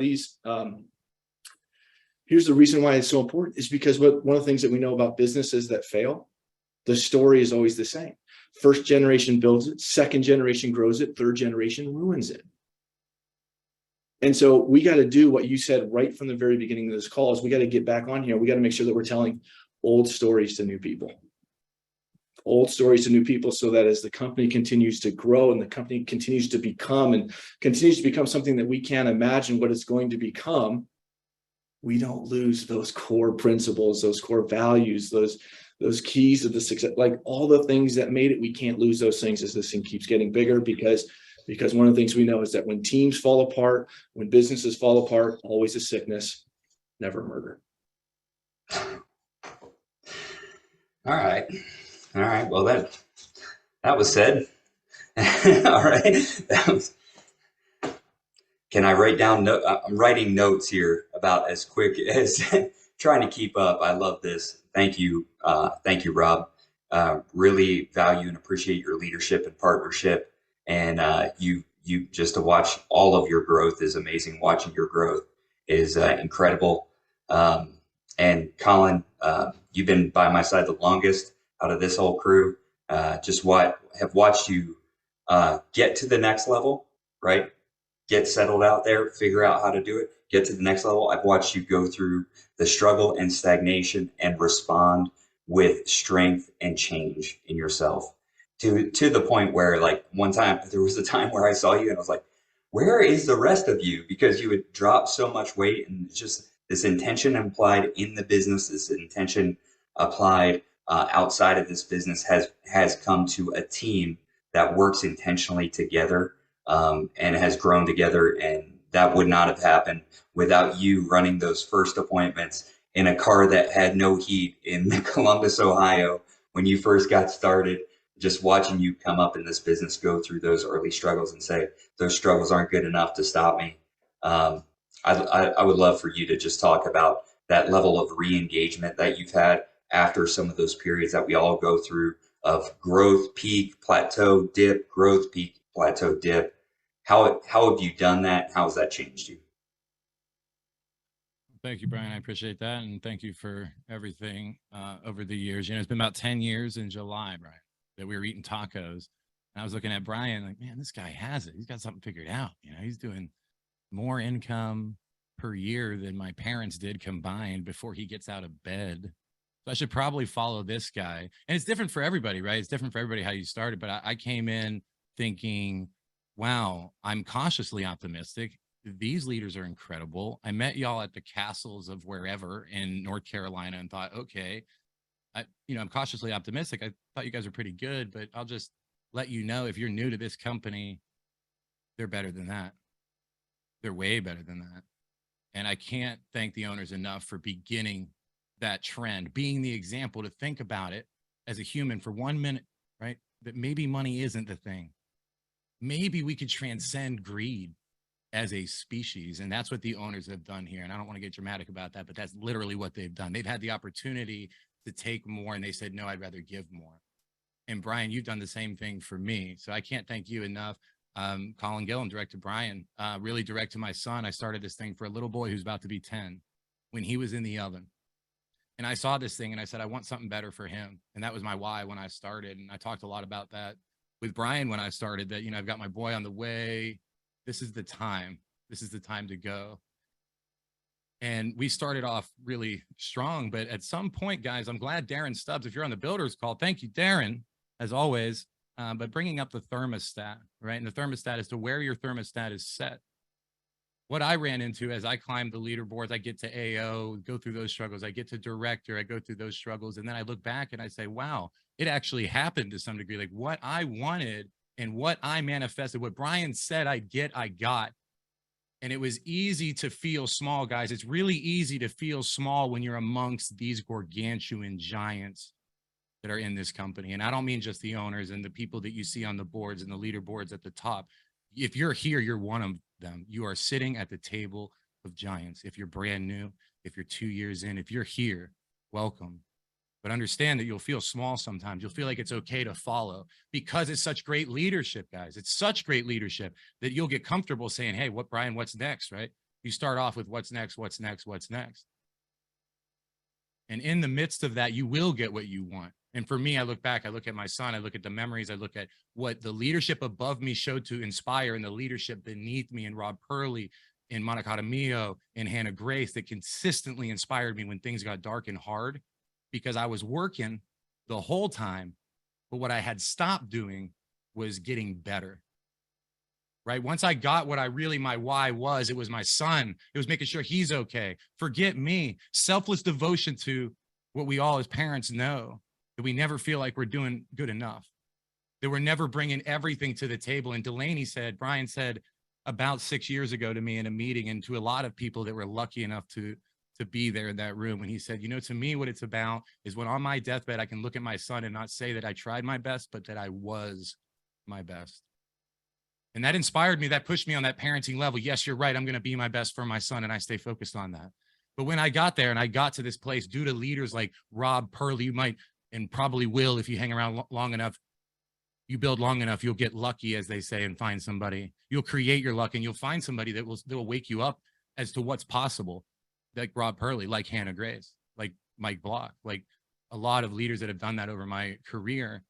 here's the reason why it's so important, is because one of the things that we know about businesses that fail, the story is always the same. First generation builds it, second generation grows it, third generation ruins it. And so we got to do what you said right from the very beginning of this call, is we got to get back on here. We got to make sure that we're telling old stories to new people. So that as the company continues to grow and the company continues to become something that we can't imagine what it's going to become, we don't lose those core principles, those core values, those keys of the success, like all the things that made it. We can't lose those things as this thing keeps getting bigger, because one of the things we know is that when teams fall apart, when businesses fall apart, always a sickness, never murder. All right. Well, that was said. All right. Can I write down? I'm writing notes here about as quick as trying to keep up. I love this. Thank you, Rob. Really value and appreciate your leadership and partnership. And you just to watch all of your growth is amazing. Watching your growth is incredible. And Colin, you've been by my side the longest out of this whole crew. Have watched you get to the next level, right? Get settled out there, figure out how to do it, get to the next level. I've watched you go through the struggle and stagnation and respond with strength and change in yourself to the point where, like, one time there was a time where I saw you and I was like, where is the rest of you? Because you had dropped so much weight, and just this intention implied in the business, this intention applied outside of this business has come to a team that works intentionally together and has grown together. And that would not have happened without you running those first appointments in a car that had no heat in Columbus, Ohio, when you first got started, just watching you come up in this business, go through those early struggles and say, those struggles aren't good enough to stop me. I would love for you to just talk about that level of re-engagement that you've had after some of those periods that we all go through of growth, peak, plateau, dip, growth, peak, plateau, dip. How have you done that? How has that changed you? Thank you, Brian. I appreciate that. And thank you for everything over the years. You know, it's been about 10 years in July, Brian, that we were eating tacos. And I was looking at Brian like, man, this guy has it. He's got something figured out. You know, he's doing more income per year than my parents did combined before he gets out of bed. So I should probably follow this guy. And it's different for everybody, right? It's different for everybody how you started. But I came in thinking, wow, I'm cautiously optimistic. These leaders are incredible. I met y'all at the castles of wherever in North Carolina and thought, okay, I'm cautiously optimistic. I thought you guys were pretty good, but I'll just let you know, if you're new to this company, they're better than that. They're way better than that. And I can't thank the owners enough for beginning that trend, being the example to think about it as a human for 1 minute, right? That maybe money isn't the thing. Maybe we could transcend greed as a species. And that's what the owners have done here. And I don't want to get dramatic about that, but that's literally what they've done. They've had the opportunity to take more and they said, no, I'd rather give more. And Brian, you've done the same thing for me. So I can't thank you enough. Colin Gillum, direct to Brian, really direct to my son. I started this thing for a little boy who's about to be 10 when he was in the oven. And I saw this thing and I said, I want something better for him. And that was my why when I started. And I talked a lot about that with Brian when I started, that, I've got my boy on the way. This is the time. This is the time to go. And we started off really strong. But at some point, guys, I'm glad Darren Stubbs, if you're on the builders call, thank you, Darren, as always. But bringing up the thermostat, right? And the thermostat is to where your thermostat is set. What I ran into as I climbed the leaderboards, I get to AO, go through those struggles. I get to director, I go through those struggles. And then I look back and I say, wow, it actually happened to some degree. Like what I wanted and what I manifested, what Brian said I'd get, I got. And it was easy to feel small, guys. It's really easy to feel small when you're amongst these gargantuan giants that are in this company. And I don't mean just the owners and the people that you see on the boards and the leaderboards at the top. If you're here, you're one of them. You are sitting at the table of giants. If you're brand new, if you're 2 years in, if you're here, welcome. But understand that you'll feel small sometimes. You'll feel like it's okay to follow because it's such great leadership, guys. It's such great leadership that you'll get comfortable saying, hey, Brian, what's next, right? You start off with what's next, what's next, what's next. And in the midst of that, you will get what you want. And for me, I look back, I look at my son, I look at the memories, I look at what the leadership above me showed to inspire and the leadership beneath me and Rob Purley and Monica Jaramillo and Hannah Grace that consistently inspired me when things got dark and hard because I was working the whole time. But what I had stopped doing was getting better. Right? Once I got what my why was, it was my son. It was making sure he's okay. Forget me. Selfless devotion to what we all as parents know, that we never feel like we're doing good enough, that we're never bringing everything to the table. And Delaney said, Brian said about 6 years ago to me in a meeting and to a lot of people that were lucky enough to be there in that room. And he said, to me, what it's about is when on my deathbed, I can look at my son and not say that I tried my best, but that I was my best. And that inspired me. That pushed me on that parenting level. Yes, you're right. I'm going to be my best for my son. And I stay focused on that. But when I got there and I got to this place due to leaders like Rob Purley, you might and probably will, if you hang around long enough, you build long enough, you'll get lucky, as they say, and find somebody. You'll create your luck and you'll find somebody that will wake you up as to what's possible. Like Rob Purley, like Hannah Grace, like Mike Block, like a lot of leaders that have done that over my career.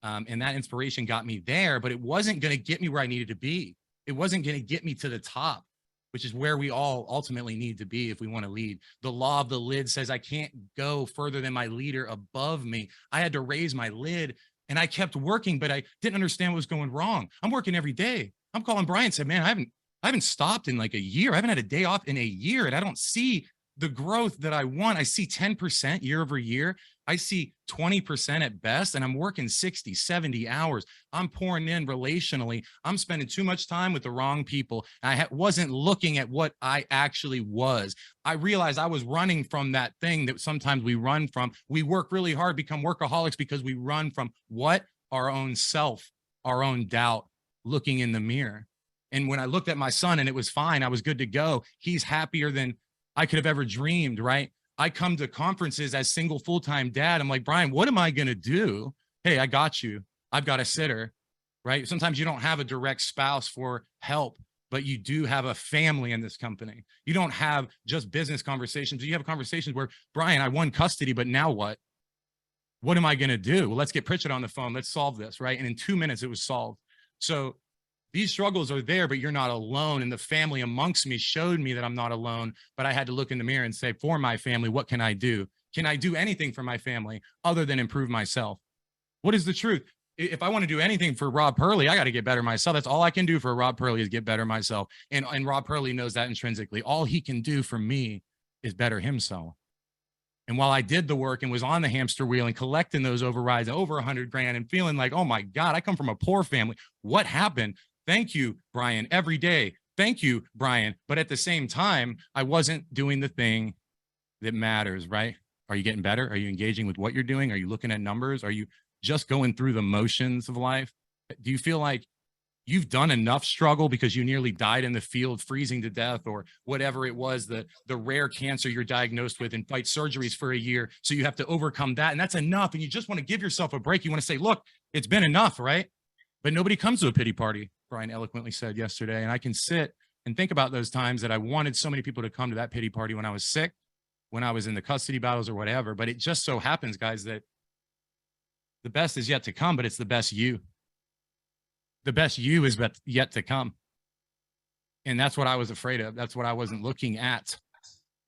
And that inspiration got me there, but it wasn't going to get me where I needed to be. It wasn't going to get me to the top, which is where we all ultimately need to be if we want to lead. The law of the lid says I can't go further than my leader above me. I had to raise my lid and I kept working, but I didn't understand what was going wrong. I'm working every day. I'm calling Brian and said, man, I haven't stopped in like a year. I haven't had a day off in a year and I don't see the growth that I want. I see 10% year over year. I see 20% at best, and I'm working 60, 70 hours. I'm pouring in relationally. I'm spending too much time with the wrong people. I wasn't looking at what I actually was. I realized I was running from that thing that sometimes we run from. We work really hard, become workaholics because we run from what our own self, our own doubt, looking in the mirror. And when I looked at my son and it was fine, I was good to go. He's happier than I could have ever dreamed, right? I come to conferences as single full-time dad. I'm like, Brian, what am I going to do? Hey, I got you. I've got a sitter, right? Sometimes you don't have a direct spouse for help, but you do have a family in this company. You don't have just business conversations. You have conversations where, Brian, I won custody, but now what? What am I going to do? Well, let's get Pritchett on the phone. Let's solve this, right? And in 2 minutes, it was solved. So these struggles are there, but you're not alone. And the family amongst me showed me that I'm not alone, but I had to look in the mirror and say, for my family, what can I do? Can I do anything for my family other than improve myself? What is the truth? If I want to do anything for Rob Purley, I got to get better myself. That's all I can do for Rob Purley is get better myself. And Rob Purley knows that intrinsically. All he can do for me is better himself. And while I did the work and was on the hamster wheel and collecting those overrides over 100 grand and feeling like, oh my God, I come from a poor family. What happened? Thank you, Brian, every day. Thank you, Brian. But at the same time, I wasn't doing the thing that matters, right? Are you getting better? Are you engaging with what you're doing? Are you looking at numbers? Are you just going through the motions of life? Do you feel like you've done enough struggle because you nearly died in the field, freezing to death, or whatever it was, the rare cancer you're diagnosed with, and fight surgeries for a year, so you have to overcome that, and that's enough, and you just want to give yourself a break. You want to say, look, it's been enough, right? But nobody comes to a pity party, Brian eloquently said yesterday. And I can sit and think about those times that I wanted so many people to come to that pity party when I was sick, when I was in the custody battles or whatever. But it just so happens, guys, that the best is yet to come, but it's the best you. The best you is yet to come. And that's what I was afraid of. That's what I wasn't looking at,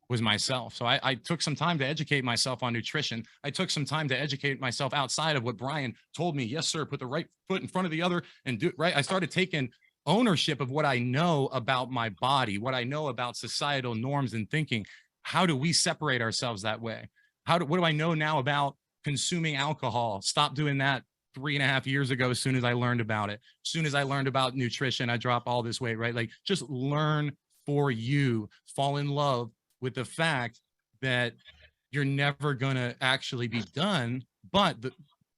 was myself. So I took some time to educate myself on nutrition. I took some time to educate myself outside of what Brian told me. Yes, sir. Put the right foot in front of the other and do it right. I started taking ownership of what I know about my body, what I know about societal norms and thinking. How do we separate ourselves that way? What do I know now about consuming alcohol? Stop doing that 3.5 years ago. As soon as I learned about it, as soon as I learned about nutrition, I dropped all this weight, right? Like, just learn for you, fall in love with the fact that you're never going to actually be done, but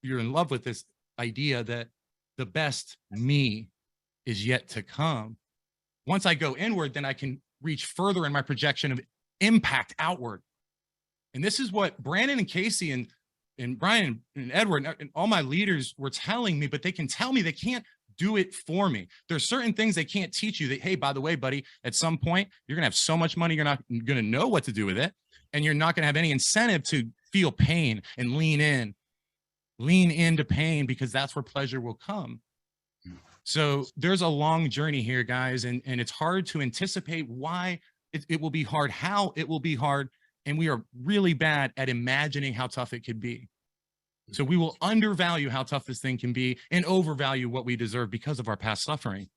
you're in love with this idea that the best me is yet to come. Once I go inward, then I can reach further in my projection of impact outward. And this is what Brandon and Casey and Brian and Edward and all my leaders were telling me, but they can tell me they can't do it for me. There's certain things they can't teach you that, hey, by the way, buddy, at some point, you're going to have so much money, you're not going to know what to do with it. And you're not going to have any incentive to feel pain and lean into pain, because that's where pleasure will come. So there's a long journey here, guys. And it's hard to anticipate why it will be hard, how it will be hard. And we are really bad at imagining how tough it could be. So we will undervalue how tough this thing can be and overvalue what we deserve because of our past suffering.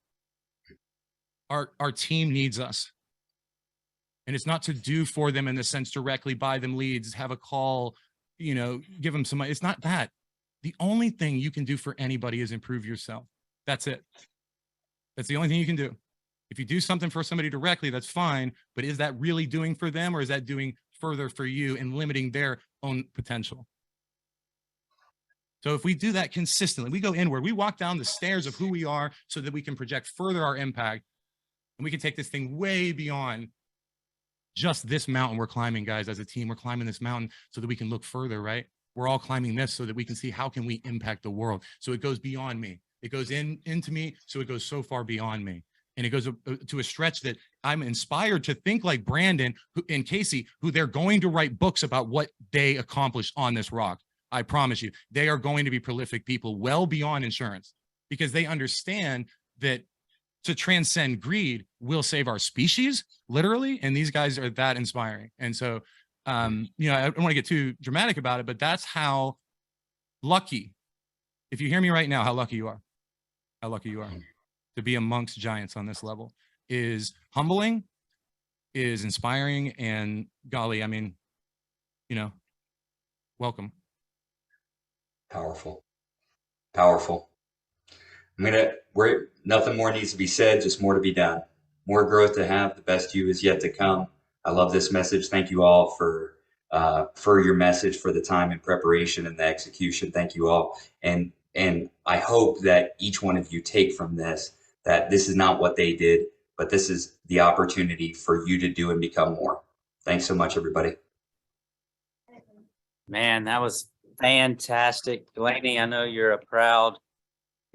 Our team needs us. And it's not to do for them in the sense directly, buy them leads, have a call, give them some money. It's not that. The only thing you can do for anybody is improve yourself. That's it. That's the only thing you can do. If you do something for somebody directly, that's fine. But is that really doing for them, or is that doing further for you and limiting their own potential? So if we do that consistently, we go inward, we walk down the stairs of who we are so that we can project further our impact, and we can take this thing way beyond just this mountain we're climbing, guys. As a team, we're climbing this mountain so that we can look further, right? We're all climbing this so that we can see how can we impact the world. So it goes beyond me. It goes into me, so it goes so far beyond me. And it goes to a stretch that I'm inspired to think like Brandon and Casey, who they're going to write books about what they accomplished on this rock. I promise you, they are going to be prolific people well beyond insurance, because they understand that to transcend greed will save our species, literally. And these guys are that inspiring. And so, I don't want to get too dramatic about it, but that's how lucky, if you hear me right now, how lucky you are to be amongst giants on this level is humbling, is inspiring, and golly, I mean, welcome. Powerful. Nothing more needs to be said, just more to be done. More growth to have, the best you is yet to come. I love this message. Thank you all for your message, for the time and preparation and the execution. Thank you all. And And I hope that each one of you take from this that this is not what they did, but this is the opportunity for you to do and become more. Thanks so much, everybody. Man, that was fantastic. Delaney, I know you're a proud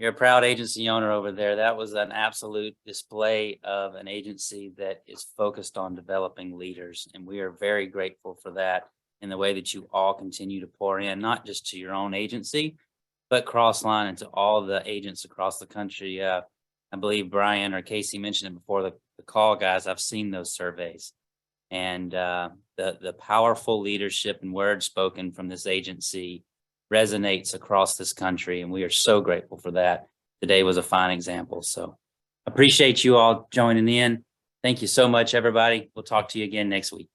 agency owner over there. That was an absolute display of an agency that is focused on developing leaders. And we are very grateful for that in the way that you all continue to pour in, not just to your own agency, but cross-line and to all the agents across the country. I believe Brian or Casey mentioned it before the call, guys. I've seen those surveys, and the powerful leadership and words spoken from this agency resonates across this country, and we are so grateful for that. Today was a fine example. So appreciate you all joining in. Thank you so much, everybody. We'll talk to you again next week.